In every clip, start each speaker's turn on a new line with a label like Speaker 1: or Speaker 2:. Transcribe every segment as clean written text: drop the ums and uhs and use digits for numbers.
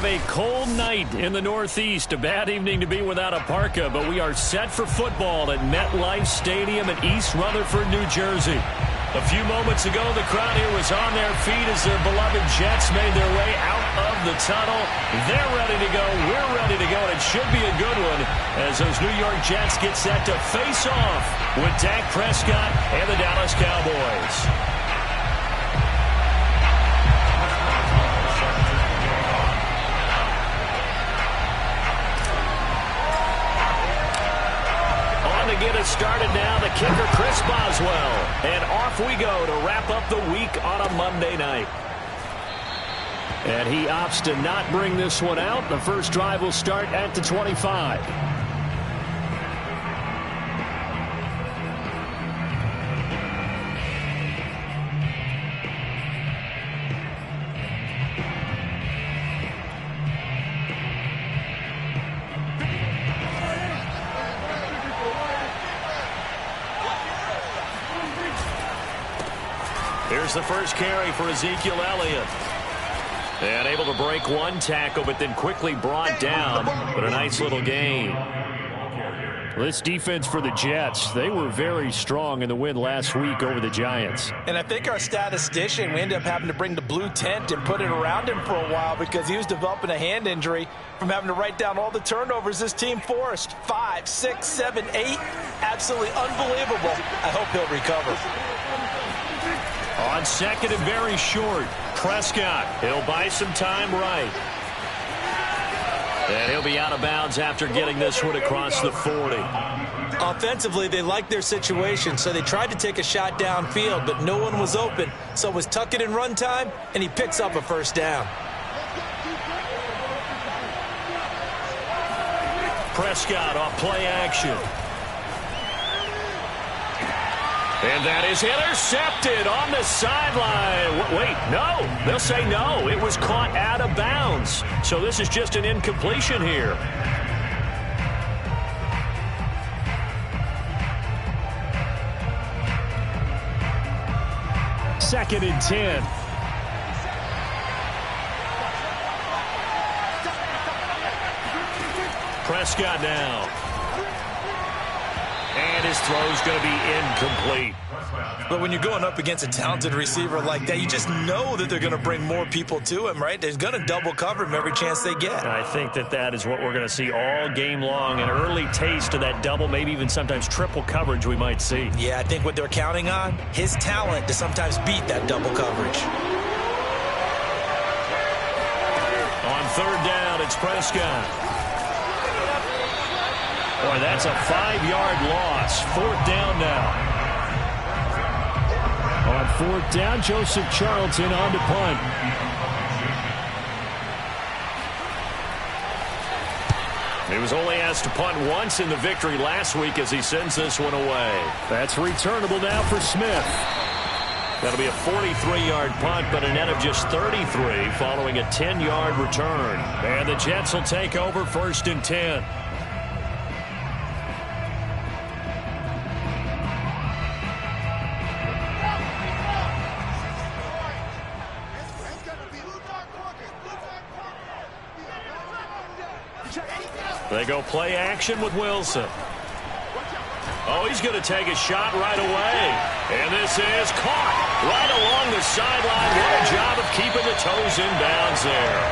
Speaker 1: have a cold night in the Northeast. A bad evening to be without a parka, but we are set for football at MetLife Stadium in East Rutherford, New Jersey. A few moments ago, the crowd here was on their feet as their beloved Jets made their way out of the tunnel. They're ready to go. We're ready to go, and it should be a good one as those New York Jets get set to face off with Dak Prescott and the Dallas Cowboys. To get us started now, the kicker Chris Boswell, and off we go to wrap up the week on a Monday night. And he opts to not bring this one out. The first drive will start at the 25. Here's the first carry for Ezekiel Elliott. And able to break one tackle, but then quickly brought down. But a nice little gain. This defense for the Jets, they were very strong in the win last week over the Giants.
Speaker 2: And I think our statistician, we ended up having to bring the blue tent and put it around him for a while because he was developing a hand injury from having to write down all the turnovers this team forced. 5, 6, 7, 8. Absolutely unbelievable. I hope he'll recover.
Speaker 1: On second and very short, Prescott. He'll buy some time right. And he'll be out of bounds after getting this one across the 40.
Speaker 2: Offensively, they liked their situation, so they tried to take a shot downfield, but no one was open. So it was tuck it in run time, and he picks up a first down.
Speaker 1: Prescott off play action. And that is intercepted on the sideline. Wait, no. They'll say no. It was caught out of bounds. So this is just an incompletion here. Second and 10. Prescott now. And his throw's going to be incomplete.
Speaker 2: But when you're going up against a talented receiver like that, you just know that they're going to bring more people to him, right? They're going to double cover him every chance they get.
Speaker 1: I think that is what we're going to see all game long. An early taste of that double, maybe even sometimes triple coverage we might see.
Speaker 2: Yeah, I think what they're counting on, his talent to sometimes beat that double coverage.
Speaker 1: On third down, it's Prescott. Boy, that's a 5-yard loss. Fourth down now. On fourth down, Joseph Charlton on to punt. He was only asked to punt once in the victory last week as he sends this one away. That's returnable now for Smith. That'll be a 43-yard punt, but a net of just 33 following a 10-yard return. And the Jets will take over first and 10. They go play action with Wilson. Oh, he's going to take a shot right away. And this is caught right along the sideline. What a job of keeping the toes in bounds there.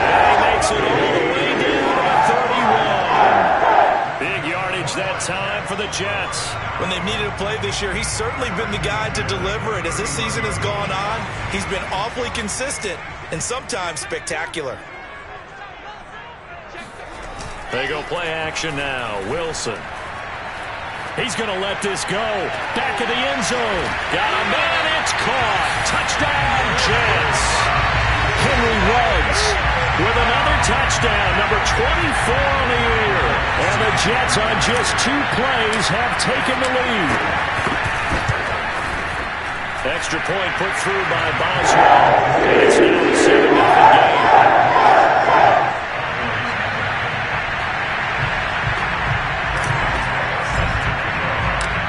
Speaker 1: And he makes it all the way down to 31. Big yardage that time for the Jets.
Speaker 2: When they've needed a play this year, he's certainly been the guy to deliver it. As this season has gone on, he's been awfully consistent and sometimes spectacular.
Speaker 1: They go play action now. Wilson. He's going to let this go. Back of the end zone. Got a man. It's caught. Touchdown, Jets. Henry Ruggs with another touchdown. Number 24 on the year. And the Jets on just 2 plays have taken the lead. Extra point put through by Boswell. And it's now a 7-0 game.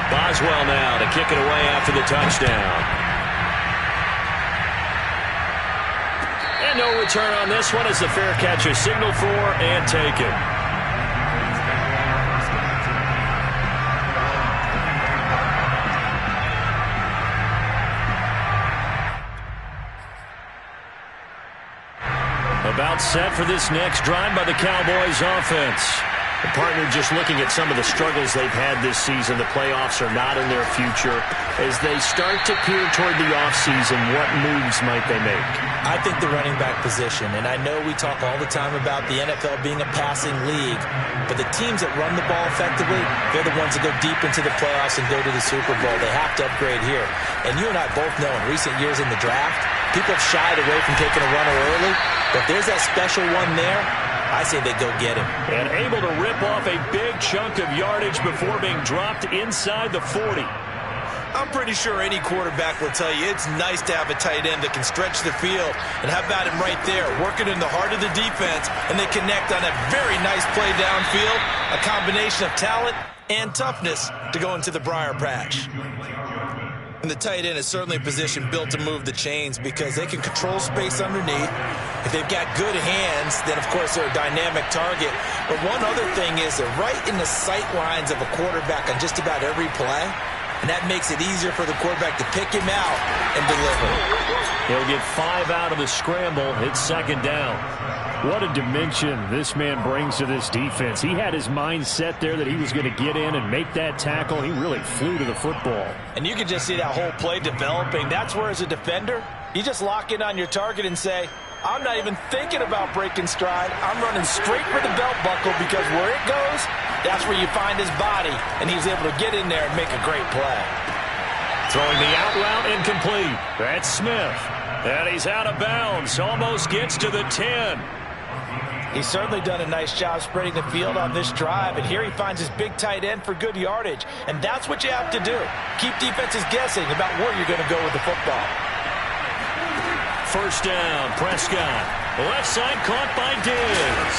Speaker 1: Boswell now to kick it away after the touchdown. And no return on this one as the fair catch is signaled for and taken. About set for this next drive by the Cowboys offense. The partner just looking at some of the struggles they've had this season. The playoffs are not in their future. As they start to peer toward the offseason, what moves might they make?
Speaker 2: I think the running back position, and I know we talk all the time about the NFL being a passing league, but the teams that run the ball effectively, they're the ones that go deep into the playoffs and go to the Super Bowl. They have to upgrade here. And you and I both know in recent years in the draft, people have shied away from taking a runner early, but if there's that special one there, I say they go get him.
Speaker 1: And able to rip off a big chunk of yardage before being dropped inside the 40.
Speaker 2: I'm pretty sure any quarterback will tell you it's nice to have a tight end that can stretch the field. And how about him right there, working in the heart of the defense, and they connect on a very nice play downfield, a combination of talent and toughness to go into the briar patch. And the tight end is certainly a position built to move the chains because they can control space underneath. If they've got good hands, then, of course, they're a dynamic target. But one other thing is they're right in the sight lines of a quarterback on just about every play. And that makes it easier for the quarterback to pick him out and deliver.
Speaker 1: He'll get 5 out of the scramble. It's second down.
Speaker 3: What a dimension this man brings to this defense. He had his mind set there that he was going to get in and make that tackle. He really flew to the football.
Speaker 2: And you can just see that whole play developing. That's where, as a defender, you just lock in on your target and say, I'm not even thinking about breaking stride. I'm running straight for the belt buckle because where it goes, that's where you find his body. And he's able to get in there and make a great play.
Speaker 1: Throwing the out route incomplete. That's Smith. And he's out of bounds. Almost gets to the 10.
Speaker 2: He's certainly done a nice job spreading the field on this drive, and here he finds his big tight end for good yardage. And that's what you have to do. Keep defenses guessing about where you're going to go with the football.
Speaker 1: First down, Prescott. Left side caught by Diggs.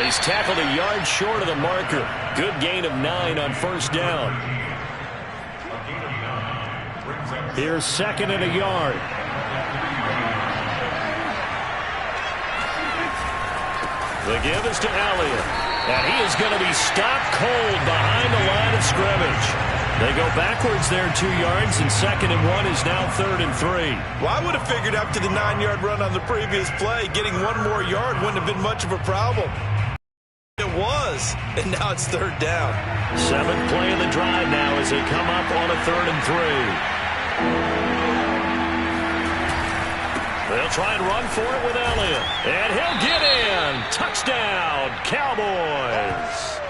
Speaker 1: He's tackled a yard short of the marker. Good gain of 9 on first down.
Speaker 3: Here's second and a yard.
Speaker 1: The give is to Elliott. And he is going to be stopped cold behind the line of scrimmage. They go backwards there 2 yards, and second and 1 is now 3rd and 3.
Speaker 2: Well, I would have figured after the 9-yard run on the previous play, getting 1 more yard wouldn't have been much of a problem. It was, and now it's 3rd down.
Speaker 1: 7th play of the drive now as they come up on a 3rd and 3. They'll try and run for it with Elliott. And he'll get in. Touchdown, Cowboys.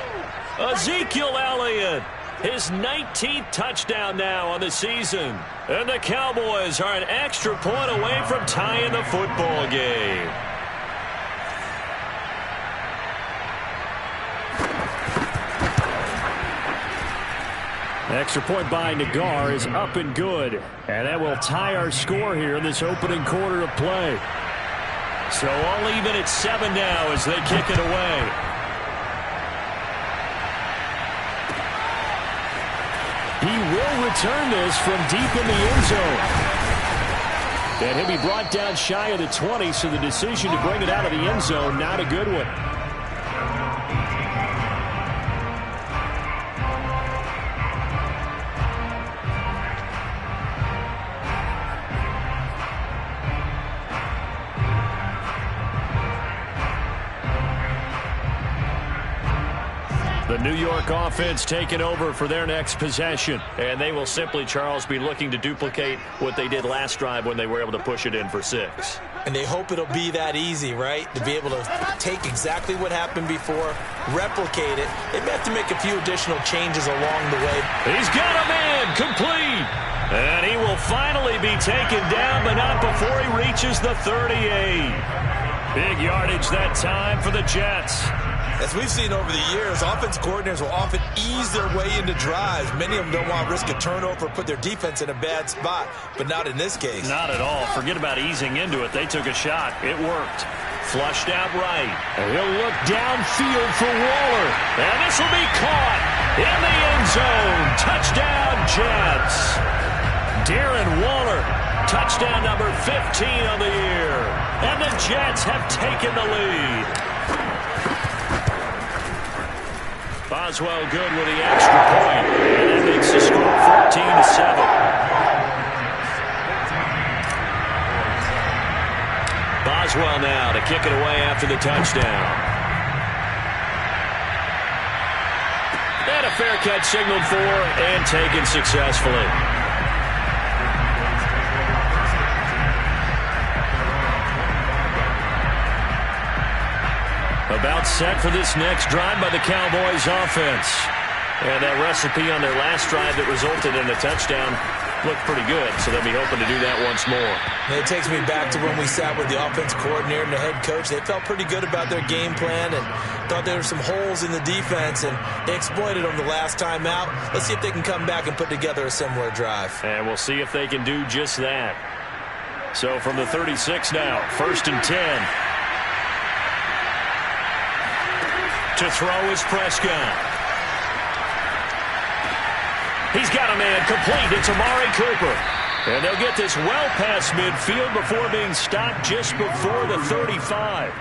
Speaker 1: Ezekiel Elliott, his 19th touchdown now on the season. And the Cowboys are an extra point away from tying the football game.
Speaker 3: Extra point by Nagar is up and good. And that will tie our score here in this opening quarter of play.
Speaker 1: So all even at 7 now as they kick it away.
Speaker 3: He will return this from deep in the end zone. And he'll be brought down shy of the 20, so the decision to bring it out of the end zone, not a good one.
Speaker 1: The New York offense taking over for their next possession. And they will simply, Charles, be looking to duplicate what they did last drive when they were able to push it in for 6.
Speaker 2: And they hope it'll be that easy, right? To be able to take exactly what happened before, replicate it. They may have to make a few additional changes along the way.
Speaker 1: He's got him in, complete. And he will finally be taken down, but not before he reaches the 38. Big yardage that time for the Jets.
Speaker 2: As we've seen over the years, offense coordinators will often ease their way into drives. Many of them don't want to risk a turnover or put their defense in a bad spot, but not in this case.
Speaker 1: Not at all. Forget about easing into it. They took a shot. It worked. Flushed out right.
Speaker 3: And he'll look downfield for Waller.
Speaker 1: And this will be caught in the end zone. Touchdown, Jets. Darren Waller Touchdown number 15 on the year. And the Jets have taken the lead. Boswell good with the extra point. And that makes the score 14-7. Boswell now to kick it away after the touchdown. And a fair catch signaled for and taken successfully. About set for this next drive by the Cowboys offense. And that recipe on their last drive that resulted in a touchdown looked pretty good, so they'll be hoping to do that once more.
Speaker 2: And it takes me back to when we sat with the offense coordinator and the head coach. They felt pretty good about their game plan and thought there were some holes in the defense, and they exploited them the last time out. Let's see if they can come back and put together a similar drive.
Speaker 1: And we'll see if they can do just that. So from the 36 now, 1st and 10. To throw is Prescott. He's got a man complete. It's Amari Cooper. And they'll get this well past midfield before being stopped just before the 35.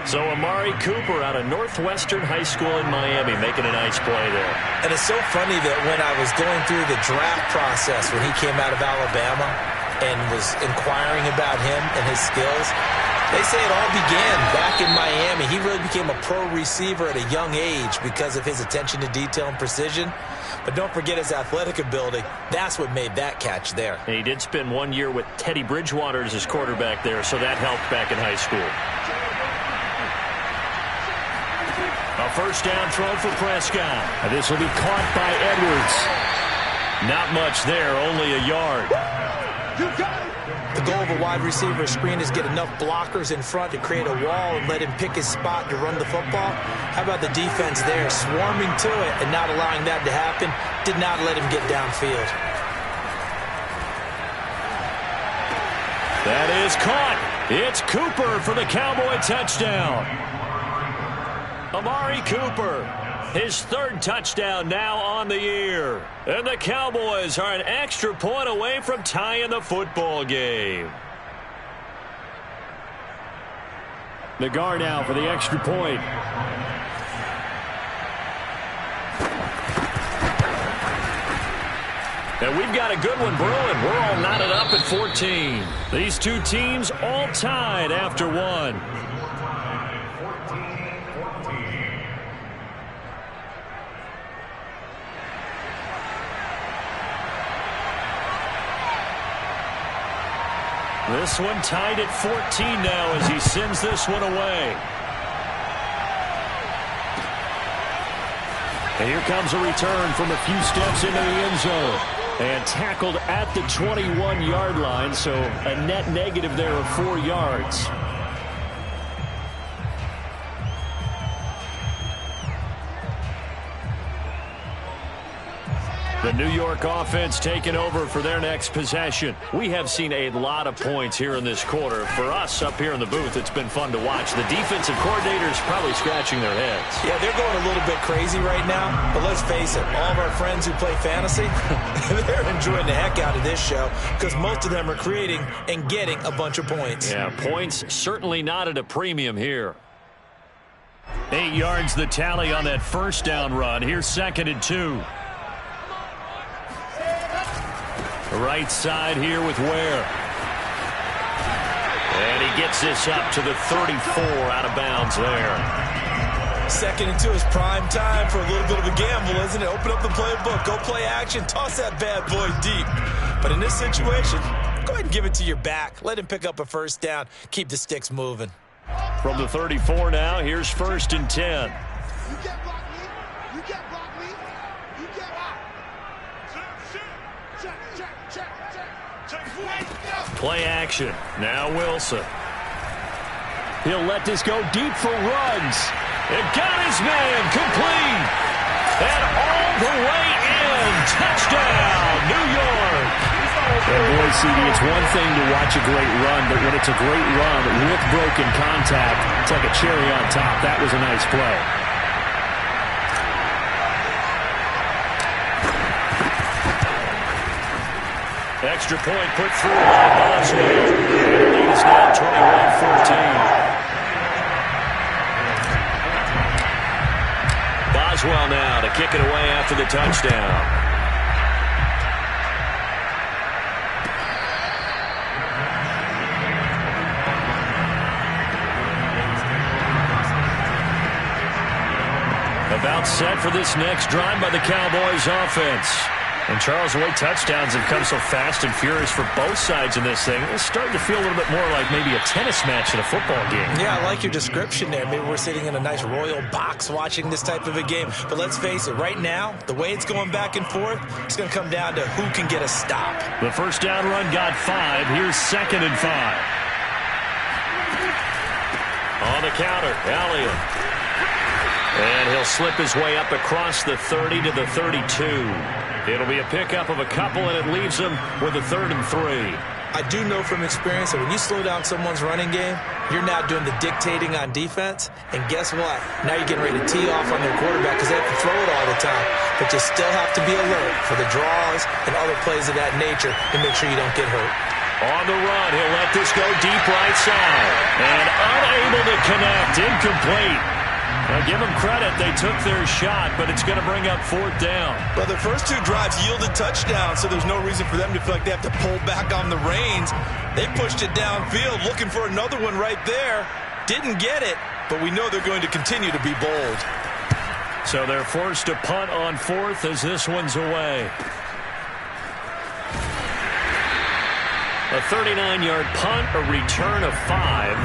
Speaker 1: So Amari Cooper out of Northwestern High School in Miami making a nice play there.
Speaker 2: And it's so funny that when I was going through the draft process when he came out of Alabama and was inquiring about him and his skills, they say it all began back in Miami. He really became a pro receiver at a young age because of his attention to detail and precision. But don't forget his athletic ability. That's what made that catch there.
Speaker 1: And he did spend 1 year with Teddy Bridgewater as his quarterback there, so that helped back in high school. A first down throw for Prescott. And this will be caught by Edwards. Not much there, only a yard.
Speaker 2: The goal of a wide receiver screen is get enough blockers in front to create a wall and let him pick his spot to run the football. How about the defense there, swarming to it and not allowing that to happen? Did not let him get downfield.
Speaker 1: That is caught. It's Cooper for the Cowboy touchdown. Amari Cooper, his 3rd touchdown now on the year. And the Cowboys are an extra point away from tying the football game. Nagar now for the extra point. And we've got a good one brewing. We're all knotted up at 14. These two teams all tied after one. This one tied at 14 now as he sends this one away. And here comes a return from a few steps into the end zone. And tackled at the 21-yard line, so a net negative there of 4 yards. The New York offense taking over for their next possession. We have seen a lot of points here in this quarter. For us up here in the booth, it's been fun to watch. The defensive coordinators probably scratching their heads.
Speaker 2: Yeah, they're going a little bit crazy right now. But let's face it, all of our friends who play fantasy, they're enjoying the heck out of this show because most of them are creating and getting a bunch of points.
Speaker 1: Yeah, points certainly not at a premium here. 8 yards the tally on that first down run. Here's 2nd and 2. Right side here with Ware. And he gets this up to the 34 out of bounds there.
Speaker 2: 2nd and 2 is prime time for a little bit of a gamble, isn't it? Open up the playbook, go play action, toss that bad boy deep. But in this situation, go ahead and give it to your back. Let him pick up a first down. Keep the sticks moving.
Speaker 1: From the 34 now, here's 1st and 10. Play action. Now Wilson. He'll let this go deep for runs. And got his man complete. And all the way in. Touchdown, New York.
Speaker 3: And boy, CD, it's one thing to watch a great run, but when it's a great run with broken contact, it's like a cherry on top. That was a nice play.
Speaker 1: extra point put through by Boswell. The lead is now 21-14. Boswell now to kick it away after the touchdown. About set for this next drive by the Cowboys offense. And Charles, the way touchdowns have come so fast and furious for both sides in this thing, it's starting to feel a little bit more like maybe a tennis match in a football game.
Speaker 2: Yeah, I like your description there. Maybe we're sitting in a nice royal box watching this type of a game. But let's face it, right now, the way it's going back and forth, it's going to come down to who can get a stop.
Speaker 1: The first down run got 5. Here's 2nd and 5. On the counter, Elliott. And he'll slip his way up across the 30 to the 32. It'll be a pickup of a couple, and it leaves him with a 3rd and 3.
Speaker 2: I do know from experience that when you slow down someone's running game, you're now doing the dictating on defense. And guess what? Now you're getting ready to tee off on their quarterback because they have to throw it all the time. But you still have to be alert for the draws and other plays of that nature to make sure you don't get hurt.
Speaker 1: On the run, he'll let this go deep right side. And unable to connect, incomplete. Now give them credit, they took their shot, but it's going to bring up 4th down.
Speaker 2: Well, the first 2 drives yielded touchdowns, so there's no reason for them to feel like they have to pull back on the reins. They pushed it downfield, looking for another one right there. Didn't get it, but we know they're going to continue to be bold.
Speaker 1: So they're forced to punt on 4th as this one's away. A 39-yard punt, a return of 5.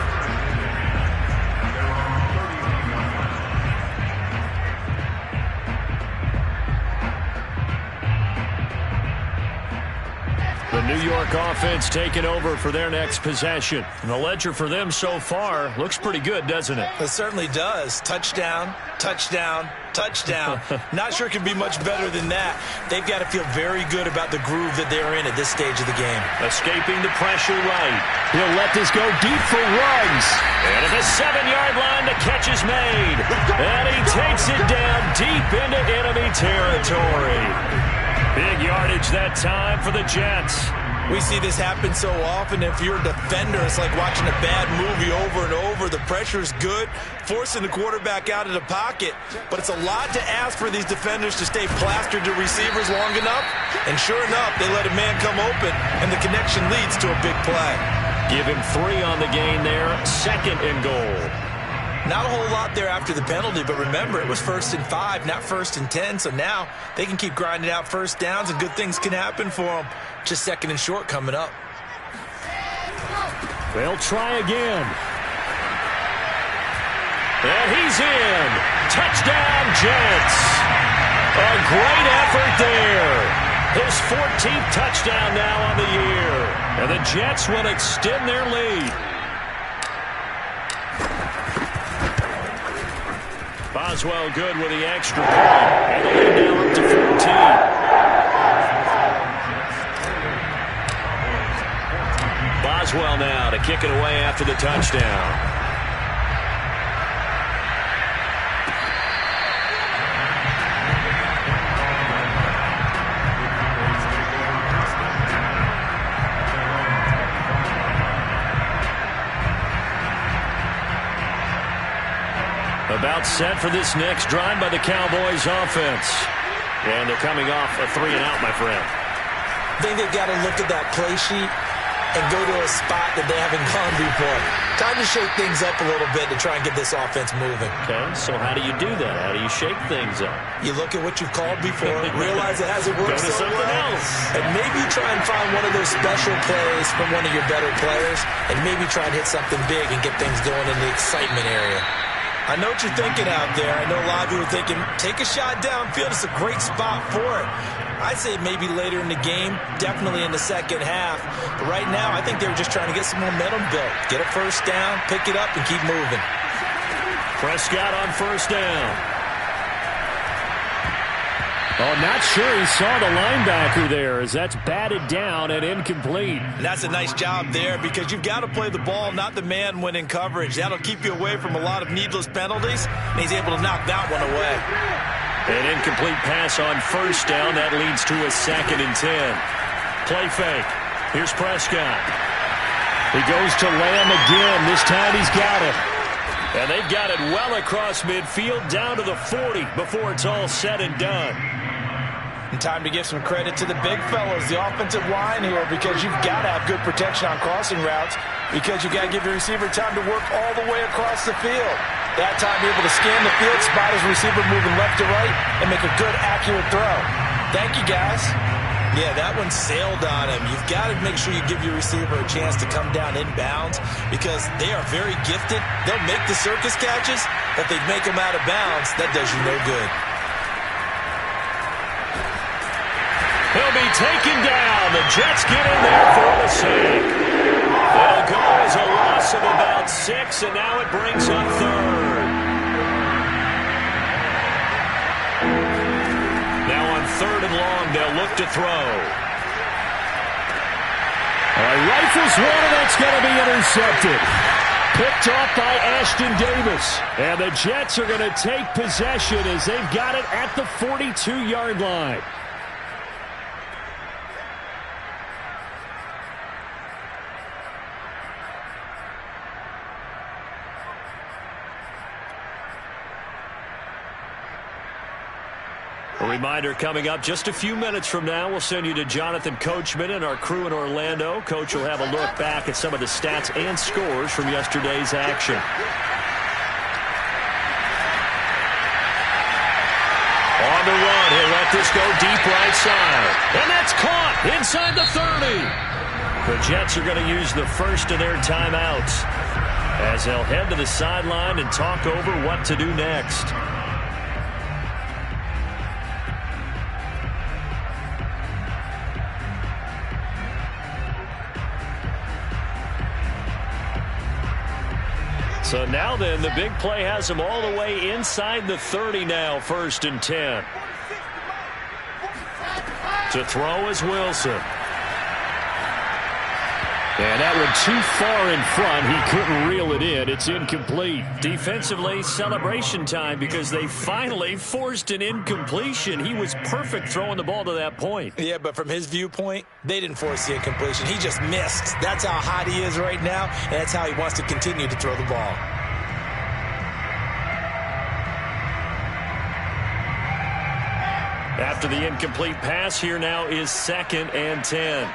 Speaker 1: The New York offense taking over for their next possession. And the ledger for them so far looks pretty good, doesn't it?
Speaker 2: It certainly does. Touchdown, touchdown, touchdown. Not sure it can be much better than that. They've got to feel very good about the groove that they're in at this stage of the game.
Speaker 1: Escaping the pressure right. He'll let this go deep for Ruggs. And at the 7-yard line, the catch is made. And he takes it down deep into enemy territory. Big yardage that time for the Jets.
Speaker 2: We see this happen so often. If you're a defender, it's like watching a bad movie over and over. The pressure is good, forcing the quarterback out of the pocket. But it's a lot to ask for these defenders to stay plastered to receivers long enough. And sure enough, they let a man come open, and the connection leads to a big play.
Speaker 1: Give him 3 on the gain there. 2nd and goal.
Speaker 2: Not a whole lot there after the penalty, but remember, it was 1st and 5, not 1st and 10, so now they can keep grinding out first downs and good things can happen for them. Just 2nd and short coming up.
Speaker 1: They'll try again. And he's in. Touchdown, Jets. A great effort there. His 14th touchdown now on the year. And the Jets will extend their lead. Boswell good with the extra point. And the lead now up to 14. Boswell now to kick it away after the touchdown. About set for this next drive by the Cowboys offense. And they're coming off a 3-and-out, my friend.
Speaker 2: I think they've got to look at that play sheet and go to a spot that they haven't gone before. Time to shake things up a little bit to try and get this offense moving.
Speaker 1: Okay, so how do you do that? How do you shake things up?
Speaker 2: You look at what you've called before, realize it hasn't worked
Speaker 1: Go to
Speaker 2: so
Speaker 1: something
Speaker 2: well,
Speaker 1: else.
Speaker 2: and maybe try and find one of those special plays from one of your better players, and maybe try and hit something big and get things going in the excitement area. I know what you're thinking out there. I know a lot of you are thinking, take a shot downfield. It's a great spot for it. I'd say maybe later in the game, definitely in the second half. But right now, I think they were just trying to get some momentum built. Get a first down, pick it up, and keep moving.
Speaker 1: Prescott on first down.
Speaker 3: Oh, not sure he saw the linebacker there as that's batted down and incomplete.
Speaker 2: And that's a nice job there because you've got to play the ball, not the man when in coverage. That'll keep you away from a lot of needless penalties, and he's able to knock that one away.
Speaker 1: An incomplete pass on first down. That leads to a 2nd and 10. Play fake.
Speaker 3: Here's Prescott. He goes to Lamb again. This time he's got it.
Speaker 1: And they've got it well across midfield down to the 40 before it's all said and done.
Speaker 2: And time to give some credit to the big fellas, the offensive line here, because you've got to have good protection on crossing routes, because you've got to give your receiver time to work all the way across the field. That time, be able to scan the field, spot his receiver moving left to right, and make a good, accurate throw. Thank you, guys.
Speaker 4: Yeah, that one sailed on him. You've got to make sure you give your receiver a chance to come down inbounds because they are very gifted. They'll make the circus catches, but they make them out of bounds. That does you no good.
Speaker 1: He'll be taken down. The Jets get in there for the sack. It'll go as a loss of about 6, and now it brings up third. Now on 3rd and long, they'll look to throw.
Speaker 3: Rifles one, and that's going to be intercepted. Picked off by Ashton Davis. And the Jets are going to take possession as they've got it at the 42-yard line.
Speaker 1: A reminder coming up just a few minutes from now, we'll send you to Jonathan Coachman and our crew in Orlando. Coach will have a look back at some of the stats and scores from yesterday's action. On the run, he'll let this go deep right side. And that's caught inside the 30. The Jets are going to use the first of their timeouts as they'll head to the sideline and talk over what to do next. So now then, the big play has him all the way inside the 30 now, 1st and 10. To throw is Wilson. And that one too far in front. He couldn't reel it in. It's incomplete. Defensively, celebration time because they finally forced an incompletion. He was perfect throwing the ball to that point.
Speaker 4: Yeah, but from his viewpoint, they didn't force the incompletion. He just missed. That's how hot he is right now, and that's how he wants to continue to throw the ball.
Speaker 1: After the incomplete pass, here now is 2nd and 10.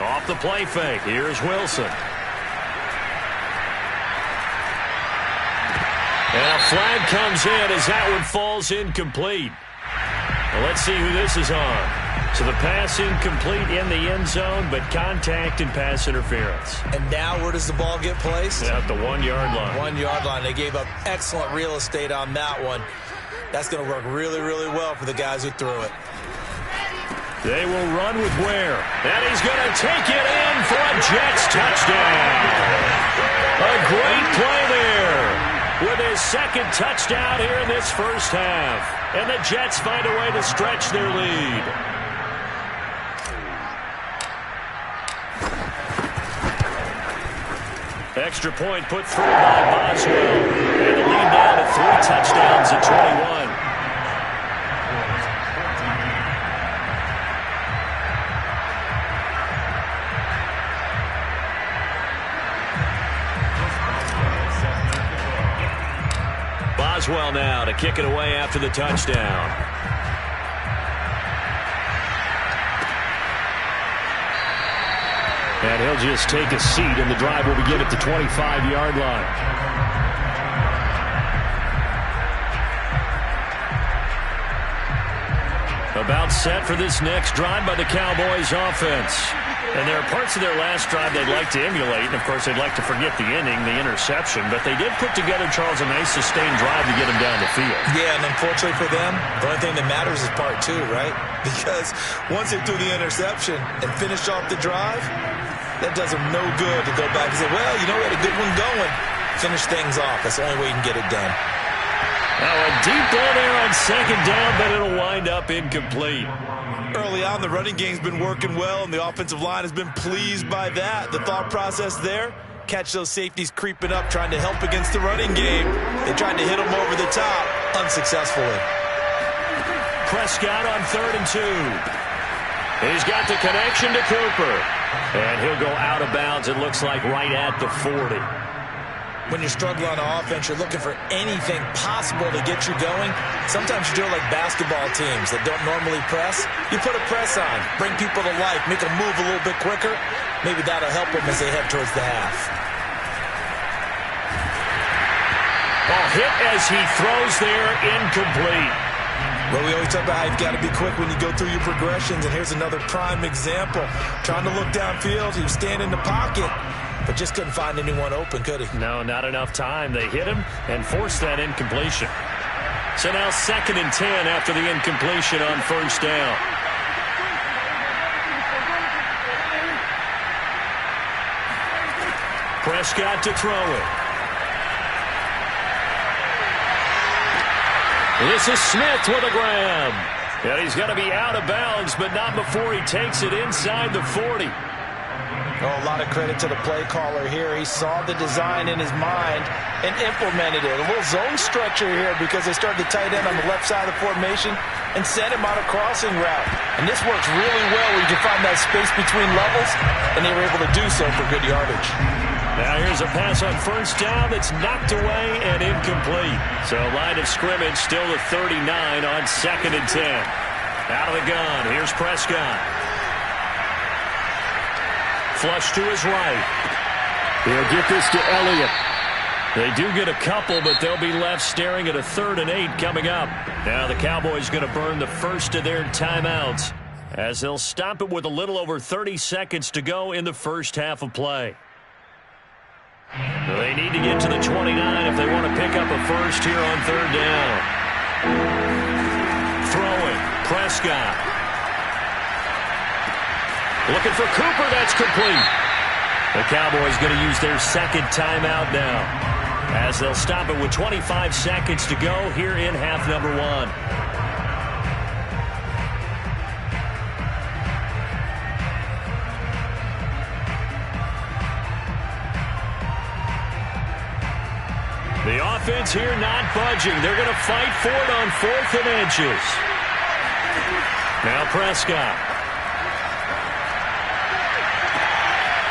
Speaker 1: Off the play fake, here's Wilson. And a flag comes in as that one falls incomplete. Well, let's see who this is on. So the pass incomplete in the end zone, but contact and pass interference.
Speaker 4: And now where does the ball get placed?
Speaker 1: At the 1-yard line.
Speaker 4: 1-yard line. They gave up excellent real estate on that one. That's going to work really, really well for the guys who threw it.
Speaker 1: They will run with Ware. And he's going to take it in for a Jets touchdown. A great play there with his 2nd touchdown here in this first half. And the Jets find a way to stretch their lead. Extra point put through by Boswell. And the lead down to 3 touchdowns at 21. Boswell now to kick it away after the touchdown. And he'll just take a seat, and the drive will begin at the 25-yard line. About set for this next drive by the Cowboys offense. And there are parts of their last drive they'd like to emulate. And, of course, they'd like to forget the inning, the interception. But they did put together, Charles, a nice sustained drive to get them down the field.
Speaker 4: Yeah, and unfortunately for them, the only thing that matters is part 2, right? Because once they threw the interception and finished off the drive, that does them no good to go back and say, well, you know, we had a good one going. Finish things off. That's the only way you can get it done.
Speaker 1: Now a deep ball there on 2nd down, but it'll wind up incomplete.
Speaker 4: Early on, the running game's been working well, and the offensive line has been pleased by that. The thought process there, catch those safeties creeping up, trying to help against the running game. They tried to hit them over the top, unsuccessfully.
Speaker 1: Prescott on 3rd and 2. He's got the connection to Cooper. And he'll go out of bounds, it looks like, right at the 40.
Speaker 4: When you're struggling on offense, you're looking for anything possible to get you going. Sometimes you do it like basketball teams that don't normally press. You put a press on, bring people to life, make them move a little bit quicker. Maybe that'll help them as they head towards the half.
Speaker 1: Ball hit as he throws there, incomplete.
Speaker 4: Well, we always talk about how you've got to be quick when you go through your progressions, and here's another prime example. Trying to look downfield, he was standing in the pocket, but just couldn't find anyone open, could he?
Speaker 1: No, not enough time. They hit him and forced that incompletion. So now 2nd and 10 after the incompletion on 1st down. Prescott to throw it. This is Smith with a grab. And he's going to be out of bounds, but not before he takes it inside the 40.
Speaker 2: Oh, a lot of credit to the play caller here. He saw the design in his mind and implemented it. A little zone structure here because they started the tight end on the left side of the formation and sent him on a crossing route. And this works really well where you can find that space between levels, and they were able to do so for good yardage.
Speaker 1: Now here's a pass on 1st down that's knocked away and incomplete. So line of scrimmage still at 39 on 2nd and 10. Out of the gun, here's Prescott. Flush to his right.
Speaker 3: He'll get this to Elliott.
Speaker 1: They do get a couple, but they'll be left staring at a 3rd and 8 coming up. Now the Cowboys going to burn the first of their timeouts as they'll stop it with a little over 30 seconds to go in the first half of play. They need to get to the 29 if they want to pick up a first here on 3rd down. Throwing, Prescott. Looking for Cooper, that's complete. The Cowboys going to use their 2nd timeout now as they'll stop it with 25 seconds to go here in half number 1. The offense here not budging. They're going to fight for it on 4th and inches. Now Prescott.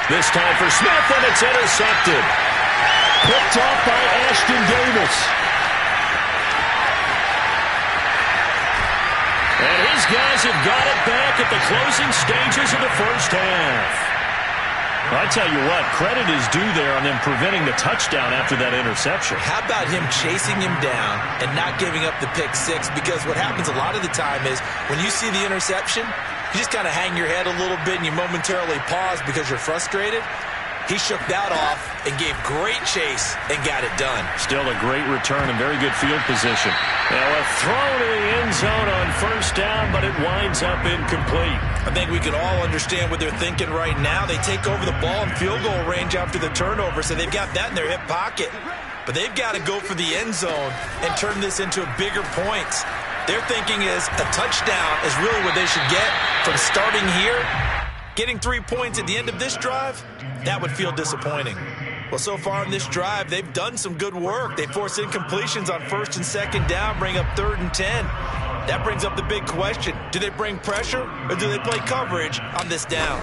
Speaker 1: This time for Smith, and it's intercepted.
Speaker 3: Picked off by Ashton Davis.
Speaker 1: And his guys have got it back at the closing stages of the first half. I tell you what, credit is due there on them preventing the touchdown after that interception.
Speaker 4: How about him chasing him down and not giving up the pick 6? Because what happens a lot of the time is when you see the interception, you just kind of hang your head a little bit and you momentarily pause because you're frustrated. He shook that off and gave great chase and got it done.
Speaker 1: Still a great return and very good field position. Now a throw to the end zone on 1st down, but it winds up incomplete.
Speaker 4: I think we can all understand what they're thinking right now. They take over the ball in field goal range after the turnover, so they've got that in their hip pocket. But they've got to go for the end zone and turn this into bigger points. Their thinking is a touchdown is really what they should get from starting here. Getting 3 points at the end of this drive, that would feel disappointing. Well, so far in this drive, they've done some good work. They force incompletions on 1st and 2nd down, bring up 3rd and 10. That brings up the big question. Do they bring pressure or do they play coverage on this down?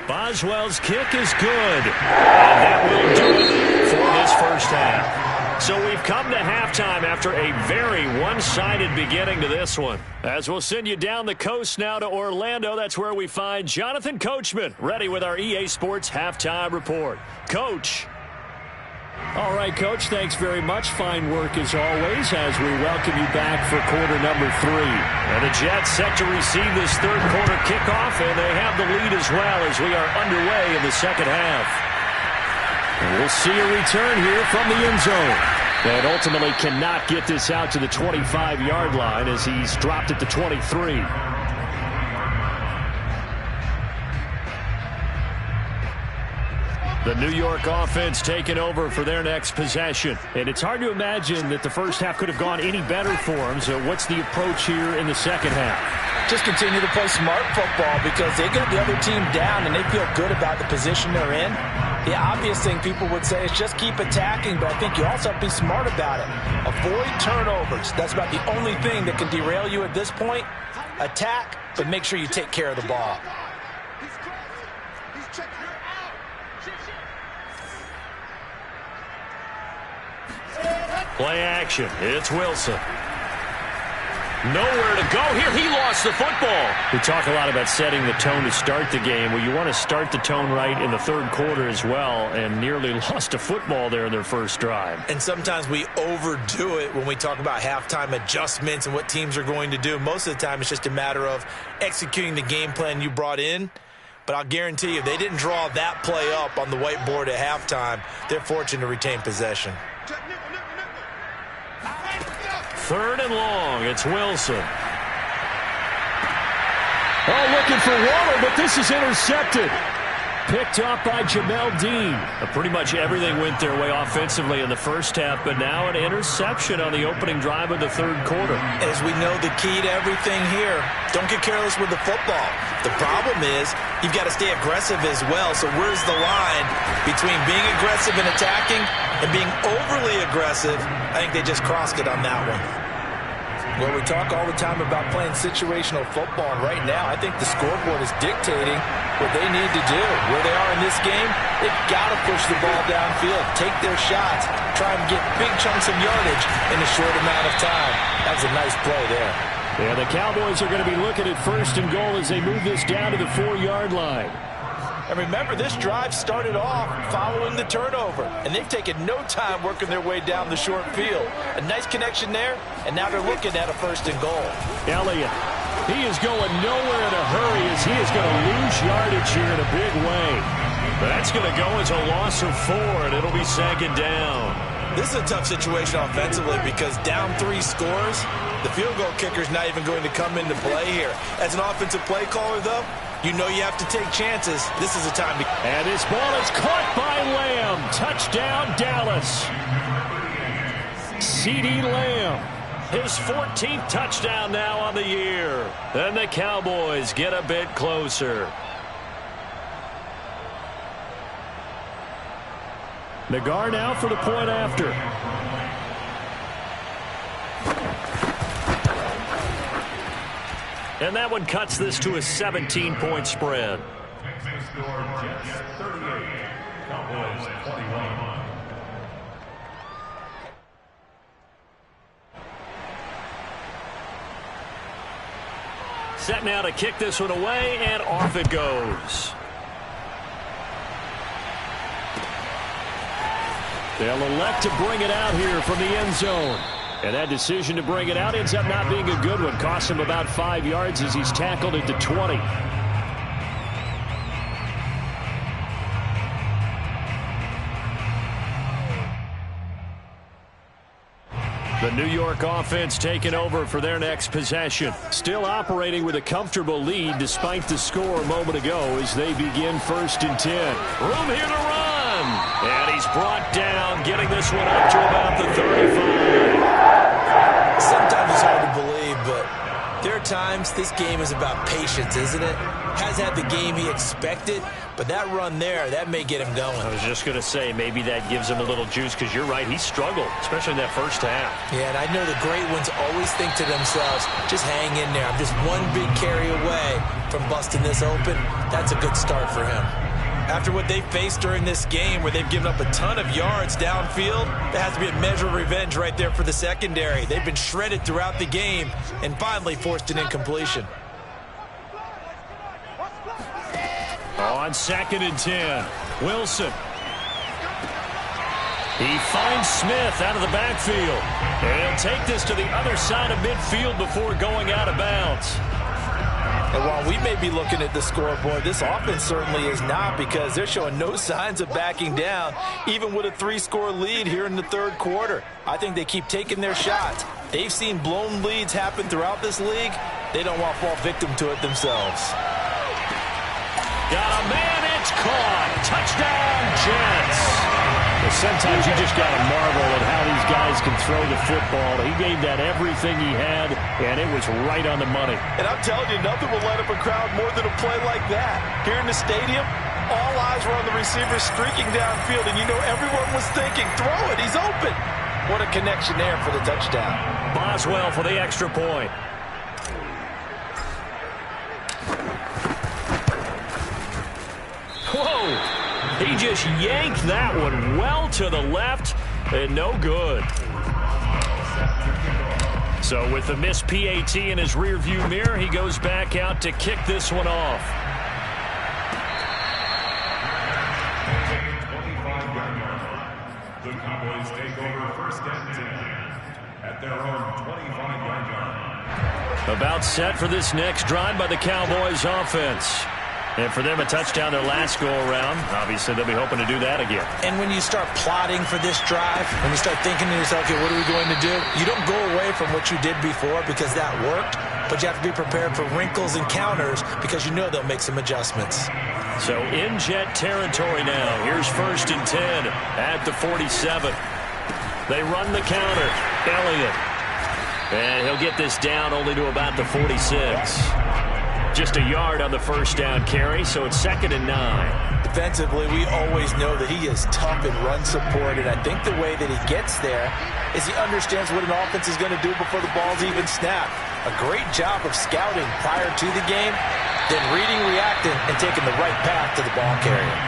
Speaker 1: Boswell's kick is good. And that will do it for this first half. So we've come to halftime after a very one-sided beginning to this one. As we'll send you down the coast now to Orlando, that's where we find Jonathan Coachman ready with our EA Sports Halftime Report. Coach.
Speaker 3: All right, Coach, thanks very much. Fine work as always as we welcome you back for quarter number 3.
Speaker 1: And the Jets set to receive this third quarter kickoff, and they have the lead as well as we are underway in the second half.
Speaker 3: And we'll see a return here from the end zone. And ultimately cannot get this out to the 25-yard line as he's dropped at the 23.
Speaker 1: The New York offense taking over for their next possession. And it's hard to imagine that the first half could have gone any better for them. So what's the approach here in the second half?
Speaker 2: Just continue to play smart football because they get the other team down and they feel good about the position they're in. The obvious thing people would say is just keep attacking, but I think you also have to be smart about it. Avoid turnovers. That's about the only thing that can derail you at this point. Attack, but make sure you take care of the ball.
Speaker 1: Play action. It's Wilson. Nowhere to go here. He lost the football. We talk a lot about setting the tone to start the game. Well, you want to start the tone right in the third quarter as well, and nearly lost a football there in their first drive.
Speaker 4: And sometimes we overdo it when we talk about halftime adjustments and what teams are going to do. Most of the time, it's just a matter of executing the game plan you brought in. But I'll guarantee you, they didn't draw that play up on the whiteboard at halftime. They're fortunate to retain possession.
Speaker 1: Third and long. It's Wilson.
Speaker 3: Oh, looking for Waller, but this is intercepted. Picked off by Jamel Dean.
Speaker 1: Pretty much everything went their way offensively in the first half, but now an interception on the opening drive of the third quarter.
Speaker 4: As we know, the key to everything here, don't get careless with the football. The problem is you've got to stay aggressive as well. So where's the line between being aggressive and attacking and being overly aggressive? I think they just crossed it on that one.
Speaker 2: Well, we talk all the time about playing situational football, and right now I think the scoreboard is dictating what they need to do. Where they are in this game, they've got to push the ball downfield, take their shots, try and get big chunks of yardage in a short amount of time. That was a nice play there.
Speaker 3: Yeah, the Cowboys are going to be looking at first and goal as they move this down to the 4-yard line.
Speaker 2: And remember, this drive started off following the turnover, and they've taken no time working their way down the short field. A nice connection there, and now they're looking at a first and goal.
Speaker 3: Elliott, he is going nowhere in a hurry as he is going to lose yardage here in a big way.
Speaker 1: That's going to go as a loss of 4, and it'll be second down.
Speaker 4: This is a tough situation offensively because down 3 scores, the field goal kicker's not even going to come into play here. As an offensive play caller, though, you know you have to take chances. This is a time to...
Speaker 3: And this ball is caught by Lamb. Touchdown, Dallas. CeeDee Lamb.
Speaker 1: His 14th touchdown now on the year. And the Cowboys get a bit closer.
Speaker 3: Nagar now for the point after.
Speaker 1: And that one cuts this to a 17-point spread. Set now to kick this one away, and off it goes.
Speaker 3: They'll elect to bring it out here from the end zone. And that decision to bring it out ends up not being a good one. Costs him about 5 yards as he's tackled at the 20.
Speaker 1: The New York offense taking over for their next possession.
Speaker 3: Still operating with a comfortable lead despite the score a moment ago as they begin 1st and 10.
Speaker 1: Room here to run. And he's brought down, getting this one up to about the 35.
Speaker 4: Sometimes it's hard to believe, but there are times this game is about patience, isn't it? Has had the game he expected, but that run there, that may get him going.
Speaker 1: I was just going to say, maybe that gives him a little juice, because you're right, he struggled, especially in that first half.
Speaker 4: Yeah, and I know the great ones always think to themselves, just hang in there. I'm just one big carry away from busting this open. That's a good start for him. After what they faced during this game where they've given up a ton of yards downfield, there has to be a measure of revenge right there for the secondary. They've been shredded throughout the game and finally forced an incompletion.
Speaker 3: On 2nd and 10, Wilson.
Speaker 1: He finds Smith out of the backfield. And he'll take this to the other side of midfield before going out of bounds.
Speaker 2: And while we may be looking at the scoreboard, this offense certainly is not, because they're showing no signs of backing down, even with a 3-score lead here in the third quarter. I think they keep taking their shots. They've seen blown leads happen throughout this league. They don't want to fall victim to it themselves.
Speaker 1: Got a man, it's caught. Touchdown,
Speaker 3: Jets. But sometimes you just got to marvel at how these guys can throw the football. He gave that everything he had, and it was right on the money.
Speaker 2: And I'm telling you, nothing will light up a crowd more than a play like that. Here in the stadium, all eyes were on the receiver streaking downfield, and you know everyone was thinking, throw it, he's open. What a connection there for the touchdown.
Speaker 1: Boswell for the extra point. Whoa! He just yanked that one well to the left, and no good. So with the missed PAT in his rearview mirror, he goes back out to kick this one off.
Speaker 5: The Cowboys take over first and 10 at their own 25-yard line.
Speaker 1: About set for this next drive by the Cowboys offense. And for them, a touchdown their last go-around. Obviously, they'll be hoping to do that again.
Speaker 2: And when you start plotting for this drive, when you start thinking to yourself, okay, what are we going to do? You don't go away from what you did before because that worked, but you have to be prepared for wrinkles and counters because you know they'll make some adjustments.
Speaker 1: So in Jet territory now. Here's 1st and 10 at the 47. They run the counter. Elliott. And he'll get this down only to about the 46. Just a yard on the first down carry, so it's 2nd and 9.
Speaker 2: Defensively, we always know that he is tough in run support, and I think the way that he gets there is he understands what an offense is going to do before the ball's even snapped. A great job of scouting prior to the game, then reading, reacting, and taking the right path to the ball carrier.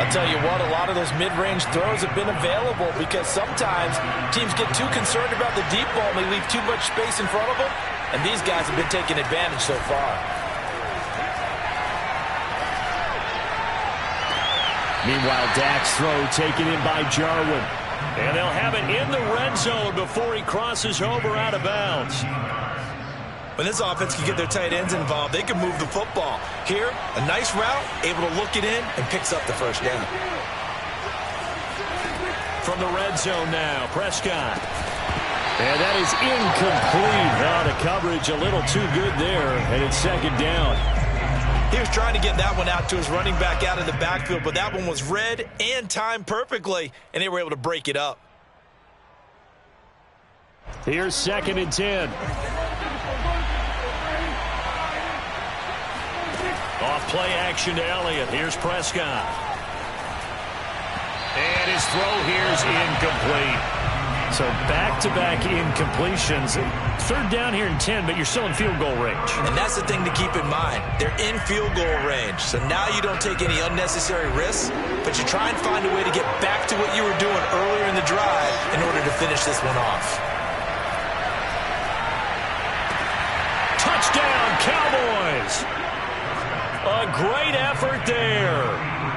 Speaker 2: I'll tell you what, a lot of those mid-range throws have been available because sometimes teams get too concerned about the deep ball and they leave too much space in front of them. And these guys have been taking advantage so far.
Speaker 3: Meanwhile, Dak's throw taken in by Jarwin.
Speaker 1: And they'll have it in the red zone before he crosses over out of bounds.
Speaker 4: When this offense can get their tight ends involved, they can move the football. Here, a nice route, able to look it in, and picks up the first down.
Speaker 1: From the red zone now, Prescott.
Speaker 3: And that is incomplete. The coverage a little too good there, and it's 2nd down.
Speaker 4: He was trying to get that one out to his running back out of the backfield, but that one was read and timed perfectly, and they were able to break it up.
Speaker 3: Here's 2nd and 10.
Speaker 1: Off play action to Elliott. Here's Prescott. And his throw here's incomplete.
Speaker 3: So back-to-back incompletions. 3rd down here in 10, but you're still in field goal range.
Speaker 4: And that's the thing to keep in mind. They're in field goal range. So now you don't take any unnecessary risks, but you try and find a way to get back to what you were doing earlier in the drive in order to finish this one off.
Speaker 1: Touchdown, Cowboys! A great effort there.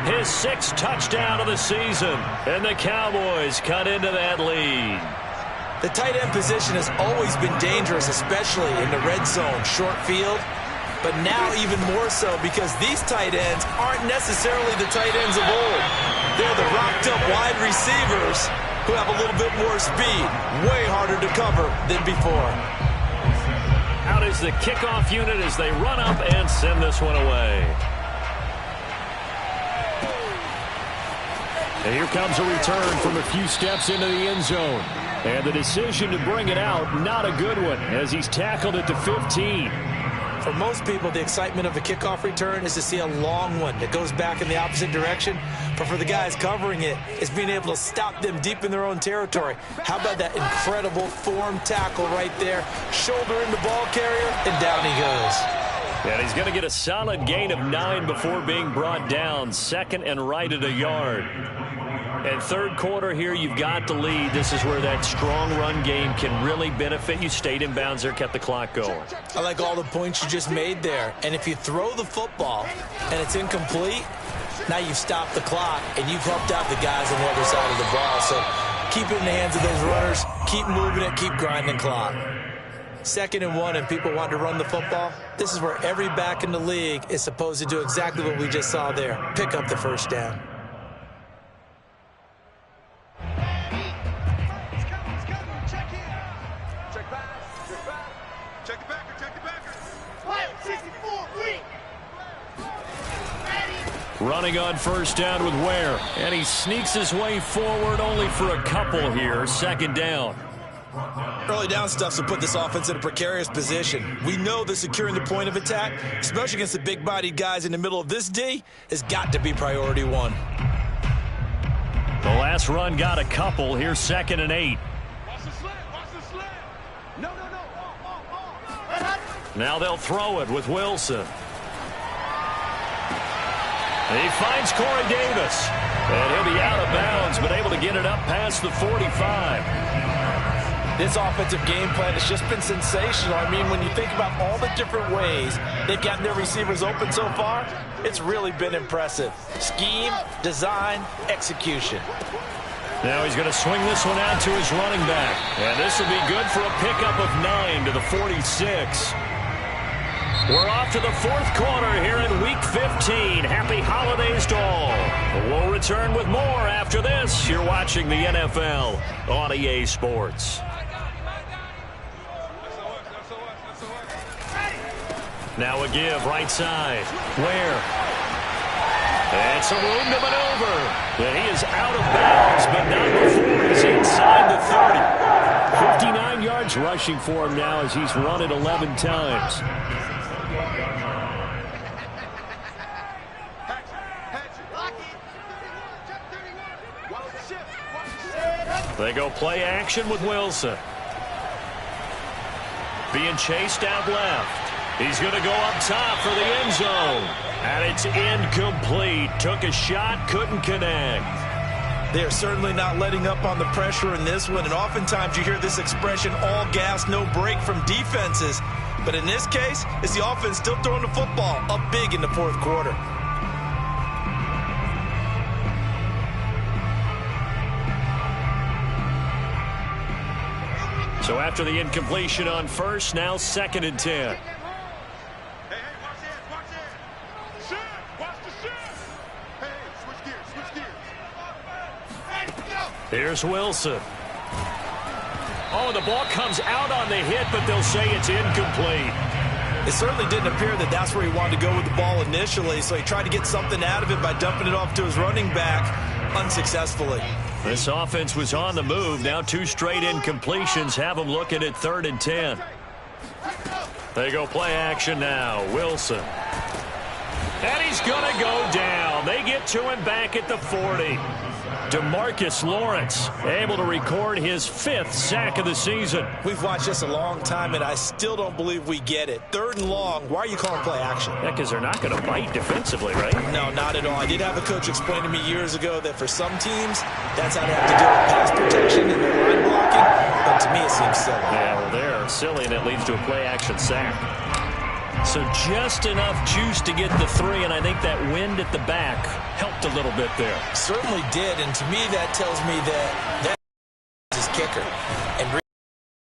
Speaker 1: His 6th touchdown of the season. And the Cowboys cut into that lead.
Speaker 4: The tight end position has always been dangerous, especially in the red zone, short field. But now even more so because these tight ends aren't necessarily the tight ends of old. They're the rocked-up wide receivers who have a little bit more speed. Way harder to cover than before.
Speaker 1: Out is the kickoff unit as they run up and send this one away.
Speaker 3: And here comes a return from a few steps into the end zone. And the decision to bring it out, not a good one, as he's tackled at the 15.
Speaker 2: For most people, the excitement of a kickoff return is to see a long one that goes back in the opposite direction. But for the guys covering it, it's being able to stop them deep in their own territory. How about that incredible form tackle right there? Shoulder in the ball carrier, and down he goes.
Speaker 1: And he's going to get a solid gain of 9 before being brought down. 2nd and right at a yard. And 3rd quarter here, you've got the lead. This is where that strong run game can really benefit you. Stayed in bounds there, kept the clock going.
Speaker 2: I like all the points you just made there. And if you throw the football and it's incomplete, now you've stopped the clock and you've helped out the guys on the other side of the ball. So keep it in the hands of those runners. Keep moving it. Keep grinding the clock. 2nd and 1 and people want to run the football. This is where every back in the league is supposed to do exactly what we just saw there. Pick up the first down.
Speaker 1: Running on first down with Ware. And he sneaks his way forward only for a couple here. Second down.
Speaker 4: Early down stuff to put this offense in a precarious position. We know that securing the point of attack, especially against the big-bodied guys in the middle of this D, has got to be priority one.
Speaker 1: The last run got a couple. Here's 2nd and 8. Now they'll throw it with Wilson. He finds Corey Davis. And he'll be out of bounds, but able to get it up past the 45.
Speaker 2: This offensive game plan has just been sensational. I mean, when you think about all the different ways they've gotten their receivers open so far, it's really been impressive. Scheme, design, execution.
Speaker 1: Now he's going to swing this one out to his running back. And this will be good for a pickup of 9 to the 46. We're off to the 4th quarter here in Week 15. Happy holidays to all. We'll return with more after this. You're watching the NFL on EA Sports. Now a give right side. Ware. And some room to maneuver. And he is out of bounds, but not before he's inside the 30. 59 yards rushing for him now as he's run it 11 times. They go play action with Wilson. Being chased out left. He's going to go up top for the end zone. And it's incomplete. Took a shot, couldn't connect.
Speaker 4: They are certainly not letting up on the pressure in this one. And oftentimes you hear this expression, all gas, no break from defenses. But in this case, it's the offense still throwing the football up big in the 4th quarter.
Speaker 1: So after the incompletion on first, now 2nd and 10. Here's Wilson. Oh, the ball comes out on the hit, but they'll say it's incomplete.
Speaker 4: It certainly didn't appear that that's where he wanted to go with the ball initially, so he tried to get something out of it by dumping it off to his running back unsuccessfully.
Speaker 1: This offense was on the move. Now 2 straight incompletions have them looking at 3rd and 10. They go play action now. Wilson. And he's going to go down. They get to him back at the 40. DeMarcus Lawrence able to record his 5th sack of the season.
Speaker 4: We've watched this a long time, and I still don't believe we get it. 3rd and long, why are you calling play action?
Speaker 1: Yeah, because they're not going to bite defensively, right?
Speaker 4: No, not at all. I did have a coach explain to me years ago that for some teams, that's how they have to deal with pass protection and their line blocking. But to me, it seems silly.
Speaker 1: Yeah, well, they're silly, and it leads to a play action sack. So just enough juice to get the 3, and I think that wind at the back helped a little bit there.
Speaker 4: Certainly did, and to me that tells me that is his kicker. And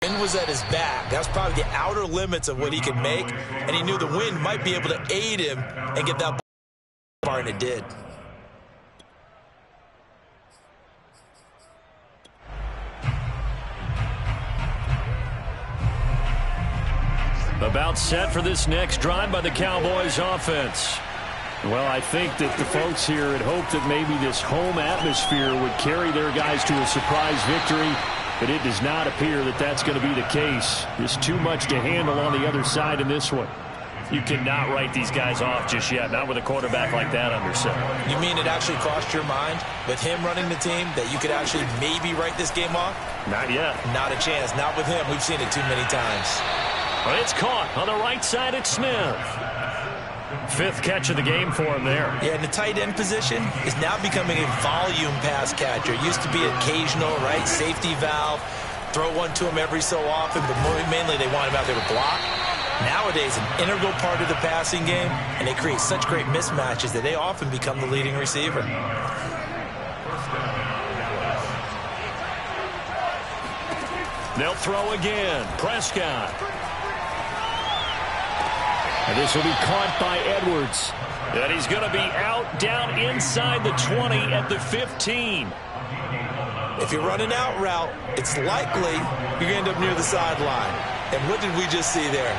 Speaker 4: wind was at his back. That was probably the outer limits of what he could make, and he knew the wind might be able to aid him and get that bar, and it did.
Speaker 1: About set for this next drive by the Cowboys offense.
Speaker 3: Well, I think that the folks here had hoped that maybe this home atmosphere would carry their guys to a surprise victory, but it does not appear that that's going to be the case. Just too much to handle on the other side in this one.
Speaker 1: You cannot write these guys off just yet, not with a quarterback like that under center.
Speaker 4: You mean it actually crossed your mind with him running the team that you could actually maybe write this game off?
Speaker 1: Not yet.
Speaker 4: Not a chance. Not with him. We've seen it too many times.
Speaker 1: Well, it's caught on the right side at Smith. 5th catch of the game for him there.
Speaker 4: Yeah, and the tight end position is now becoming a volume pass catcher. It used to be occasional, right? Safety valve. Throw one to him every so often, but mainly they want him out there to block. Nowadays, an integral part of the passing game, and they create such great mismatches that they often become the leading receiver.
Speaker 1: They'll throw again. Prescott.
Speaker 3: And this will be caught by Edwards.
Speaker 1: And he's going to be out down inside the 20 at the 15.
Speaker 4: If you're running out route, it's likely you're going to end up near the sideline. And what did we just see there?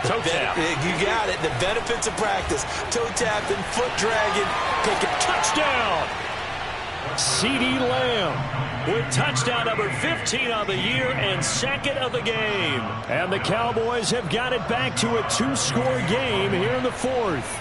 Speaker 1: Toe tap.
Speaker 4: You got it. The benefits of practice. Toe tapping, foot dragging, pick it.
Speaker 1: Touchdown! CeeDee Lamb with touchdown number 15 on the year and second of the game. And the Cowboys have got it back to a two-score game here in the fourth.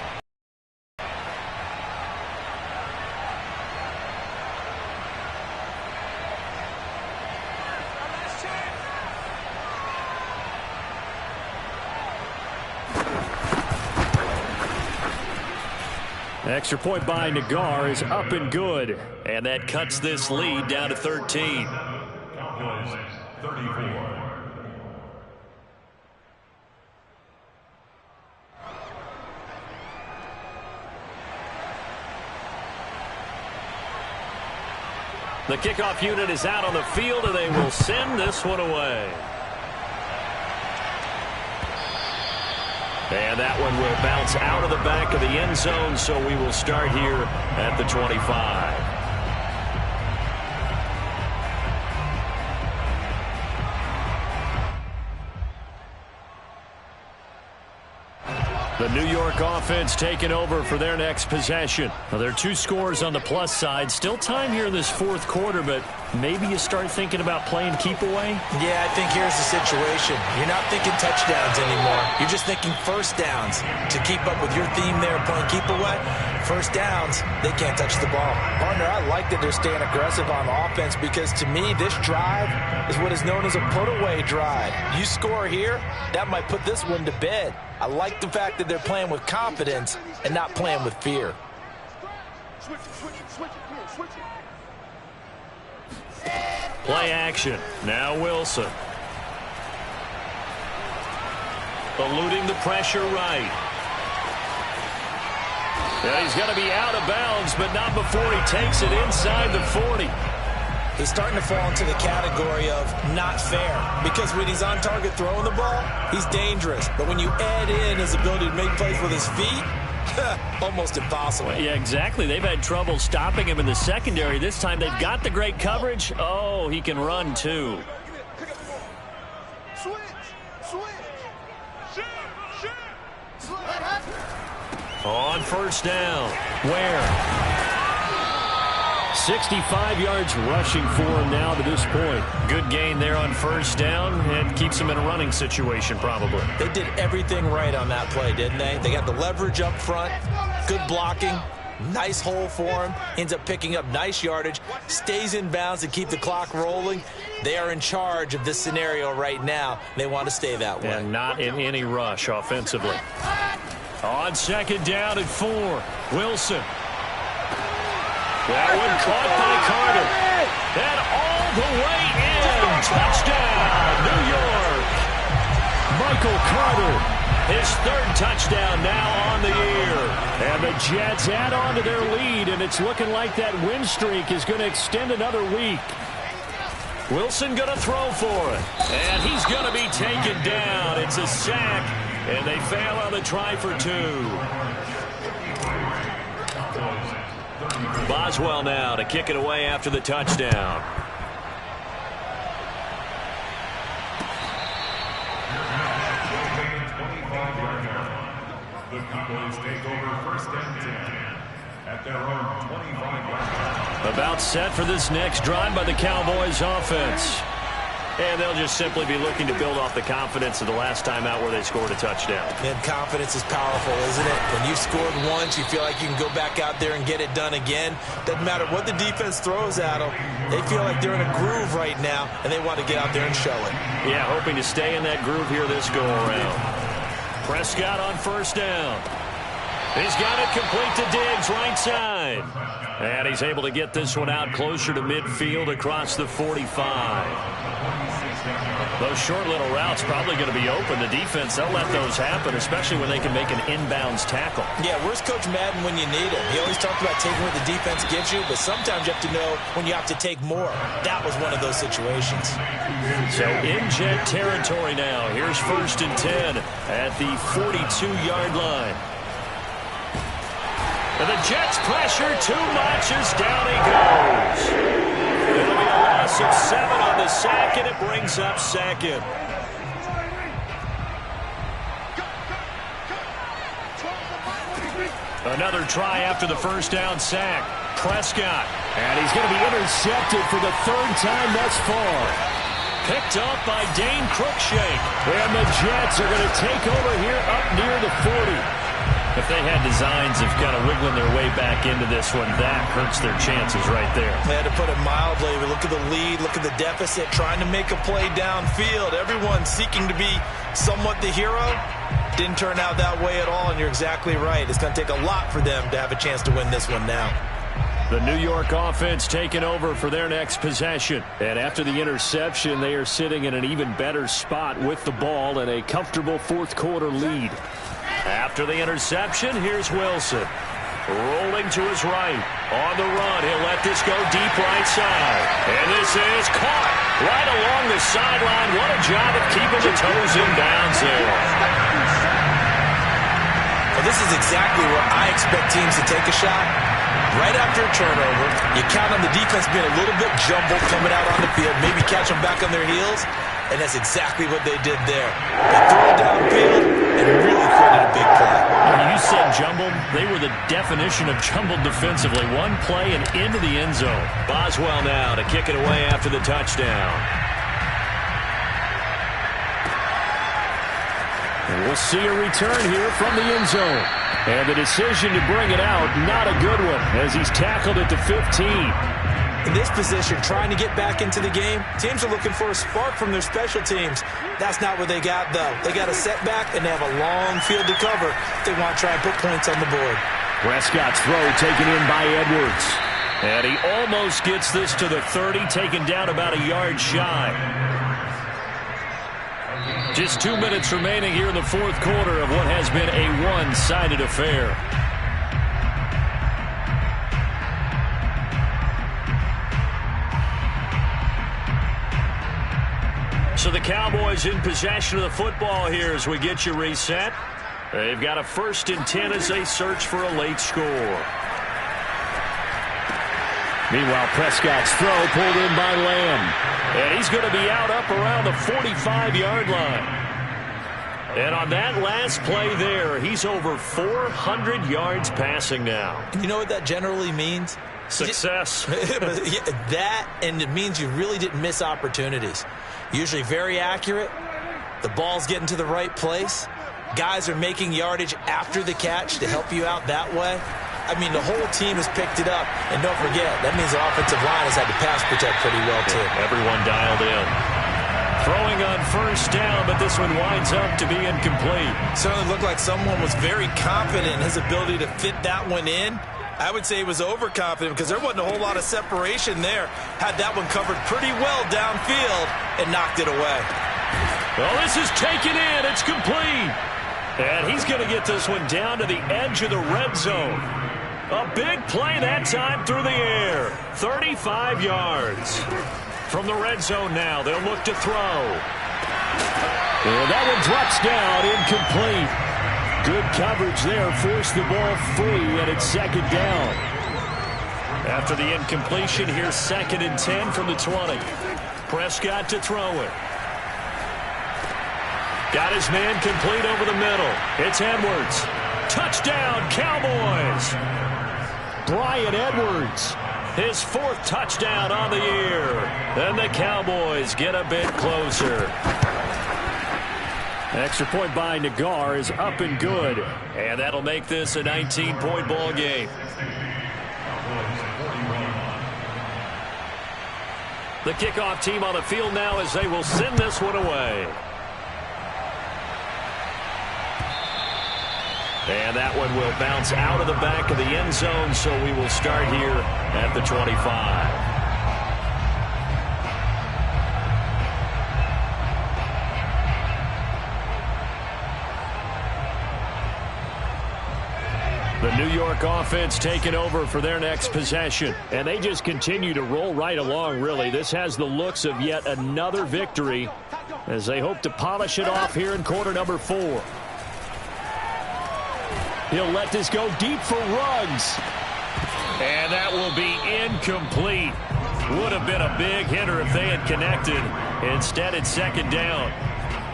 Speaker 1: Extra point by Nagar is up and good. And that cuts this lead down to 13.
Speaker 5: Cowboys 34.
Speaker 1: The kickoff unit is out on the field, and they will send this one away. And that one will bounce out of the back of the end zone, so we will start here at the 25. The New York offense taking over for their next possession. Now, there are two scores on the plus side. Still time here in this fourth quarter, but maybe you start thinking about playing keep away?
Speaker 4: Yeah, I think here's the situation. You're not thinking touchdowns anymore. You're just thinking first downs. To keep up with your theme there, playing keep away, first downs, they can't touch the ball.
Speaker 2: Partner, I like that they're staying aggressive on offense because to me, this drive is what is known as a put-away drive. You score here, that might put this one to bed. I like the fact that they're playing with confidence and not playing with fear.
Speaker 1: Play action. Now Wilson. Eluding the pressure right. Yeah, he's going to be out of bounds, but not before he takes it inside the 40.
Speaker 4: He's starting to fall into the category of not fair because when he's on target throwing the ball, he's dangerous. But when you add in his ability to make plays with his feet, almost impossible.
Speaker 1: Yeah, exactly. They've had trouble stopping him in the secondary. This time they've got the great coverage. Oh, he can run too. On first down. Where? 65 yards rushing for him now to this point. Good gain there on first down and keeps him in a running situation probably.
Speaker 4: They did everything right on that play, didn't they? They got the leverage up front, good blocking, nice hole for him, ends up picking up nice yardage, stays in bounds to keep the clock rolling. They are in charge of this scenario right now. They want to stay that way.
Speaker 1: And not in any rush offensively. On second down and 4, Wilson. That one caught by Carter. And all the way in. Touchdown, New York. Michael Carter, his third touchdown now on the year. And the Jets add on to their lead, and it's looking like that win streak is going to extend another week. Wilson going to throw for it. And he's going to be taken down. It's a sack, and they fail on the try for 2. Boswell now to kick it away after the touchdown.
Speaker 5: The Cowboys take over first and 10 at their own 25-yard line.
Speaker 1: About set for this next drive by the Cowboys offense. And they'll just simply be looking to build off the confidence of the last time out where they scored a touchdown.
Speaker 4: And confidence is powerful, isn't it? When you've scored once, you feel like you can go back out there and get it done again. Doesn't matter what the defense throws at them. They feel like they're in a groove right now, and they want to get out there and show it.
Speaker 1: Yeah, hoping to stay in that groove here this go-around. Prescott on first down. He's got it complete to Diggs, right side. And he's able to get this one out closer to midfield across the 45. Those short little routes probably going to be open. The defense, they'll let those happen, especially when they can make an inbounds tackle.
Speaker 4: Yeah, where's Coach Madden when you need him? He always talked about taking what the defense gives you, but sometimes you have to know when you have to take more. That was one of those situations.
Speaker 1: So in Jet territory now. Here's first and 10 at the 42-yard line. And the Jets pressure too much as down he goes. It'll be a loss of 7 on the sack, and it brings up second. Another try after the first down sack. Prescott.
Speaker 3: And he's going to be intercepted for the third time thus far.
Speaker 1: Picked up by Dane Cruikshank.
Speaker 3: And the Jets are going to take over here up near the 40.
Speaker 1: If they had designs of kind of wiggling their way back into this one, that hurts their chances right there.
Speaker 2: They had to put it mildly. Look at the lead, look at the deficit, trying to make a play downfield. Everyone seeking to be somewhat the hero. Didn't turn out that way at all, and you're exactly right. It's going to take a lot for them to have a chance to win this one now.
Speaker 1: The New York offense taking over for their next possession. And after the interception, they are sitting in an even better spot with the ball and a comfortable fourth quarter lead. After the interception, here's Wilson. Rolling to his right. On the run, he'll let this go deep right side. And this is caught right along the sideline. What a job of keeping the toes in bounds there.
Speaker 2: Well, this is exactly where I expect teams to take a shot. Right after a turnover, you count on the defense being a little bit jumbled coming out on the field, maybe catch them back on their heels, and that's exactly what they did there. They threw it downfield and really created a big play.
Speaker 1: You said jumbled. They were the definition of jumbled defensively. One play and into the end zone. Boswell now to kick it away after the touchdown.
Speaker 3: And we'll see a return here from the end zone. And the decision to bring it out, not a good one, as he's tackled at the 15.
Speaker 2: In this position, trying to get back into the game, teams are looking for a spark from their special teams. That's not what they got, though. They got a setback, and they have a long field to cover if they want to try and put points on the board.
Speaker 3: Prescott's throw taken in by Edwards.
Speaker 1: And he almost gets this to the 30, taken down about a yard shy. Just 2 minutes remaining here in the fourth quarter of what has been a one-sided affair. So the Cowboys in possession of the football here as we get you reset. They've got a 1st and 10 as they search for a late score.
Speaker 3: Meanwhile, Prescott's throw pulled in by Lamb.
Speaker 1: And he's going to be out up around the 45-yard line. And on that last play there, he's over 400 yards passing now.
Speaker 2: You know what that generally means?
Speaker 1: Success.
Speaker 2: That, and it means you really didn't miss opportunities. Usually very accurate. The ball's getting to the right place. Guys are making yardage after the catch to help you out that way. I mean, the whole team has picked it up. And don't forget, that means the offensive line has had to pass protect pretty well, too.
Speaker 1: Everyone dialed in. Throwing on first down, but this one winds up to be incomplete.
Speaker 2: Certainly looked like someone was very confident in his ability to fit that one in. I would say he was overconfident because there wasn't a whole lot of separation there. Had that one covered pretty well downfield and knocked it away.
Speaker 1: Well, this is taken in. It's complete. And he's going to get this one down to the edge of the red zone. A big play that time through the air. 35 yards. From the red zone now, they'll look to throw.
Speaker 3: And that one drops down, incomplete. Good coverage there, forced the ball free, and it's 2nd down.
Speaker 1: After the incompletion, here's 2nd and 10 from the 20. Prescott to throw it. Got his man complete over the middle. It's Edwards. Touchdown, Cowboys.
Speaker 3: Bryan Edwards.
Speaker 1: His 4th touchdown on the year. And the Cowboys get a bit closer.
Speaker 3: Extra point by Nagar is up and good.
Speaker 1: And that'll make this a 19-point ball game. The kickoff team on the field now as they will send this one away. And that one will bounce out of the back of the end zone, so we will start here at the 25. The New York offense taking over for their next possession. And they just continue to roll right along, really. This has the looks of yet another victory as they hope to polish it off here in quarter number 4. He'll let this go deep for Ruggs. And that will be incomplete. Would have been a big hitter if they had connected. Instead, it's 2nd down.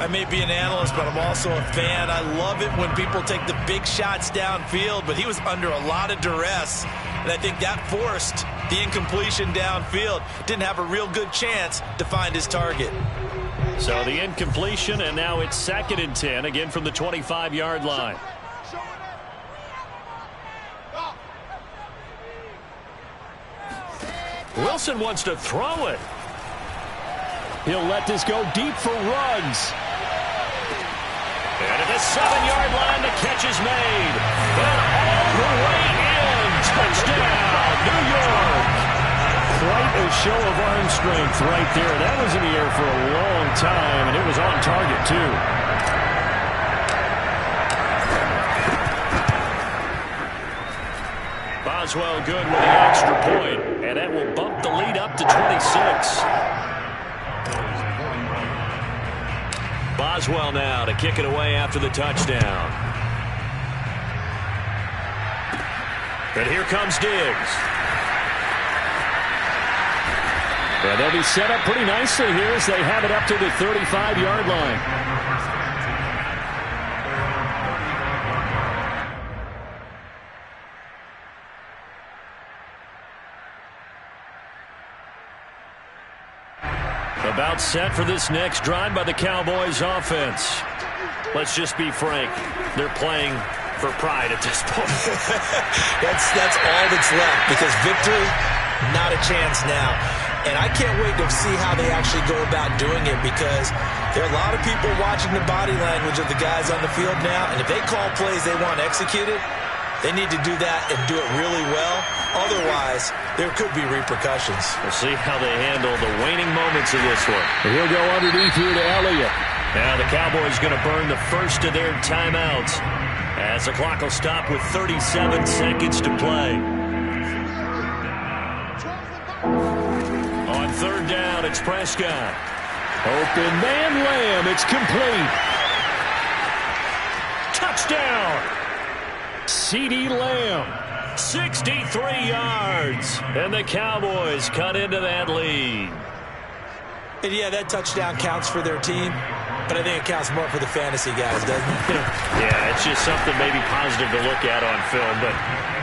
Speaker 4: I may be an analyst, but I'm also a fan. I love it when people take the big shots downfield, but he was under a lot of duress, and I think that forced the incompletion downfield. Didn't have a real good chance to find his target.
Speaker 1: So the incompletion, and now it's 2nd and 10, again from the 25-yard line. Wilson wants to throw it.
Speaker 3: He'll let this go deep for runs.
Speaker 1: And at the 7-yard line, the catch is made. And all the way in. Touchdown, New York.
Speaker 3: Quite a show of arm strength right there. That was in the air for a long time, and it was on target, too.
Speaker 1: Boswell good with the extra point, and that will bump the lead up to 26. Boswell now to kick it away after the touchdown. And here comes Diggs.
Speaker 3: Well, they'll be set up pretty nicely here as they have it up to the 35-yard line.
Speaker 1: About set for this next drive by the Cowboys offense. Let's just be frank. They're playing for pride at this point.
Speaker 4: That's all that's left, because victory, not a chance now. And I can't wait to see how they actually go about doing it, because there are a lot of people watching the body language of the guys on the field now, and if they call plays they want executed, they need to do that and do it really well. Otherwise, there could be repercussions.
Speaker 1: We'll see how they handle the waning moments of this one.
Speaker 3: He'll go underneath here to Elliott.
Speaker 1: Now the Cowboys going to burn the first of their timeouts as the clock will stop with 37 seconds to play. On 3rd down, it's Prescott.
Speaker 3: Open man, Lamb. It's complete.
Speaker 1: Touchdown!
Speaker 3: CeeDee Lamb.
Speaker 1: 63 yards. And the Cowboys cut into that lead.
Speaker 4: And yeah, that touchdown counts for their team, but I think it counts more for the fantasy guys, doesn't it?
Speaker 1: Yeah, it's just something maybe positive to look at on film, but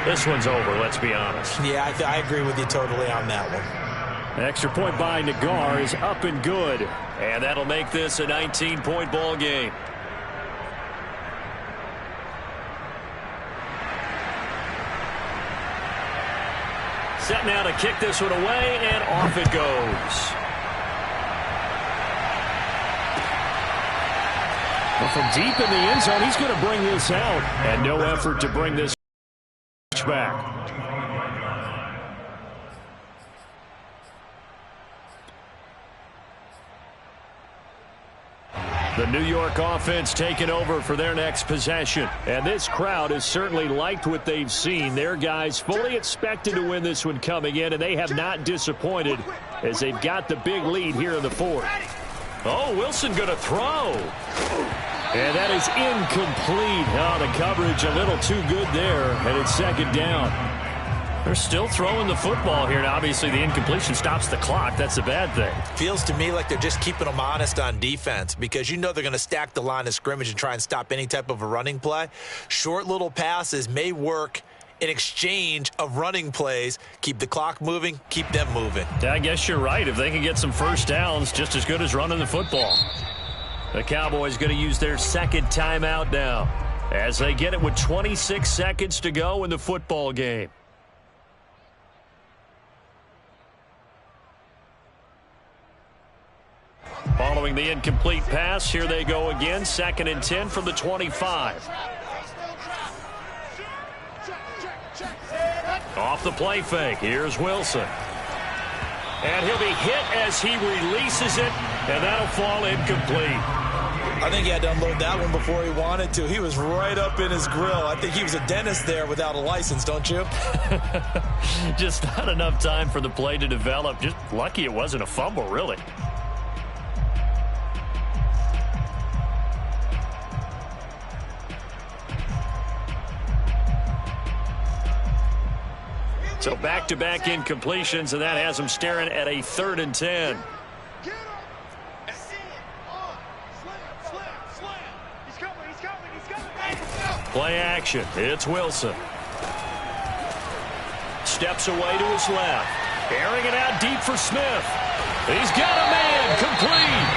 Speaker 1: this one's over, let's be honest.
Speaker 4: Yeah, I agree with you totally on that one.
Speaker 3: Extra point by Nagar is up and good.
Speaker 1: And that'll make this a 19-point ball game. Set now to kick this one away, and off it goes.
Speaker 3: Well, from deep in the end zone, he's going to bring this out. And no effort to bring this back.
Speaker 1: The New York offense taking over for their next possession.
Speaker 3: And this crowd has certainly liked what they've seen. Their guys fully expected to win this one coming in, and they have not disappointed as they've got the big lead here in the 4th.
Speaker 1: Oh, Wilson going to throw.
Speaker 3: And that is incomplete. Oh, the coverage a little too good there, and it's 2nd down.
Speaker 1: They're still throwing the football here, and obviously the incompletion stops the clock. That's a bad thing.
Speaker 4: Feels to me like they're just keeping them honest on defense, because you know they're going to stack the line of scrimmage and try and stop any type of a running play. Short little passes may work in exchange of running plays. Keep the clock moving, keep them moving.
Speaker 1: Yeah, I guess you're right. If they can get some first downs, just as good as running the football. The Cowboys going to use their 2nd timeout now as they get it with 26 seconds to go in the football game. Following the incomplete pass, here they go again. 2nd and 10 from the 25. Off the play fake. Here's Wilson. And he'll be hit as he releases it, and that'll fall incomplete.
Speaker 4: I think he had to unload that one before he wanted to. He was right up in his grill. I think he was a dentist there without a license, don't you?
Speaker 1: Just not enough time for the play to develop. Just lucky it wasn't a fumble, really. So back-to-back incompletions, and that has him staring at a 3rd and 10. Play action. It's Wilson. Steps away to his left. Airing it out deep for Smith. He's got a man. Complete.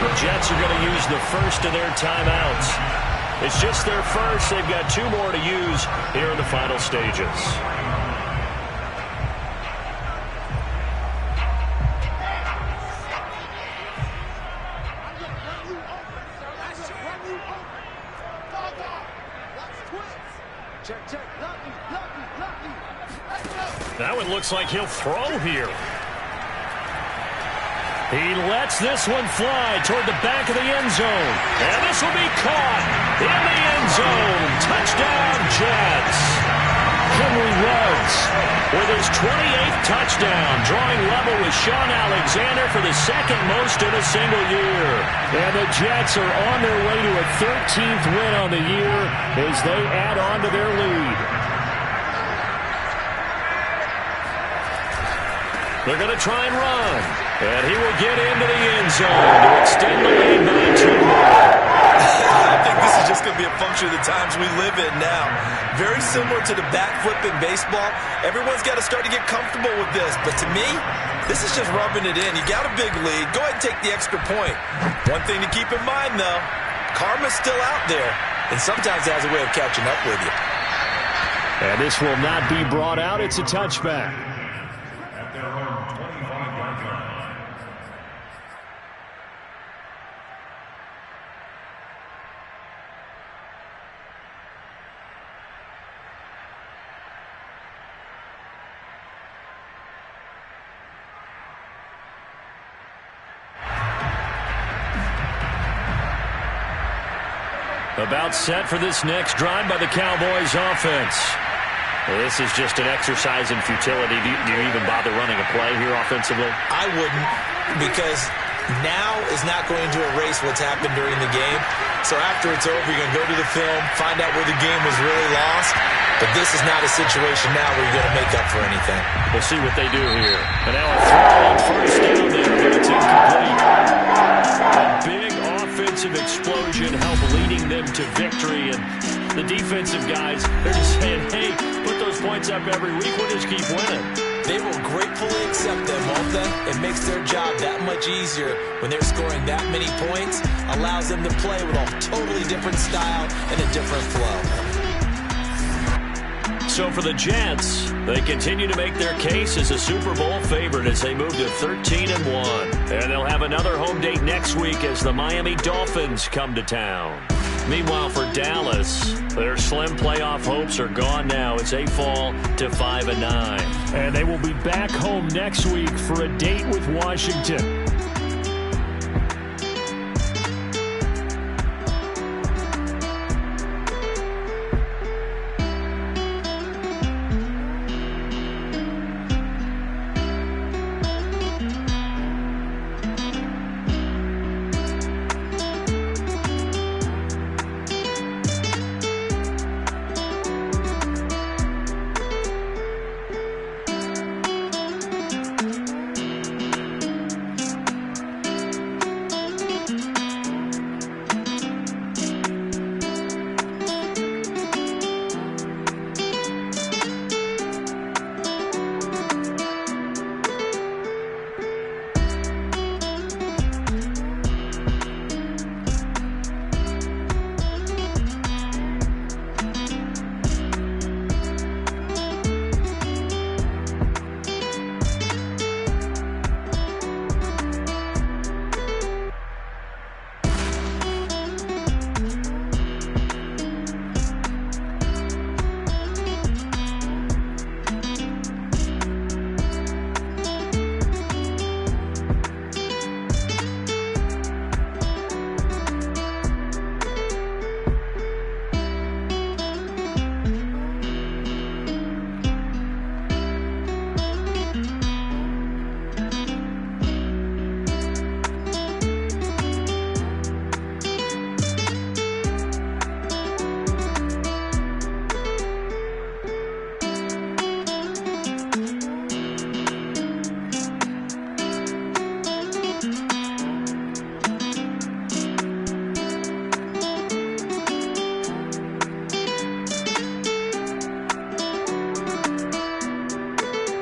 Speaker 1: The Jets are going to use the first of their timeouts. It's just their first. They've got 2 more to use here in the final stages. That one looks like he'll throw here. He lets this one fly toward the back of the end zone. And this will be caught in the end zone. Touchdown, Jets. Henry Ruggs with his 28th touchdown, drawing level with Sean Alexander for the 2nd most in a single year. And the Jets are on their way to a 13th win on the year as they add on to their lead. They're going to try and run. And he will get into the end zone to extend the lead by 2 more.
Speaker 4: I think this is just going to be a function of the times we live in now. Very similar to the backflip in baseball. Everyone's got to start to get comfortable with this. But to me, this is just rubbing it in. You got a big lead. Go ahead and take the extra point. One thing to keep in mind, though, karma's still out there. And sometimes it has a way of catching up with you.
Speaker 3: And this will not be brought out. It's a touchback.
Speaker 1: About set for this next drive by the Cowboys offense. This is just an exercise in futility. Do you even bother running a play here offensively?
Speaker 4: I wouldn't, because now is not going to erase what's happened during the game. So after it's over, you're going to go to the film, find out where the game was really lost. But this is not a situation now where you're going to make up for anything.
Speaker 1: We'll see what they do here. And now a throw on first down there, but it's incomplete. A big offensive explosion helped leading them to victory. And the defensive guys, they're just saying, hey, put those points up every week. We'll just keep winning.
Speaker 4: They will gratefully accept them, won't they? It makes their job that much easier when they're scoring that many points. Allows them to play with a totally different style and a different flow.
Speaker 1: So for the Jets, they continue to make their case as a Super Bowl favorite as they move to 13-1. And they'll have another home date next week as the Miami Dolphins come to town. Meanwhile, for Dallas, their slim playoff hopes are gone now as they fall to 5-9.
Speaker 3: And they will be back home next week for a date with Washington.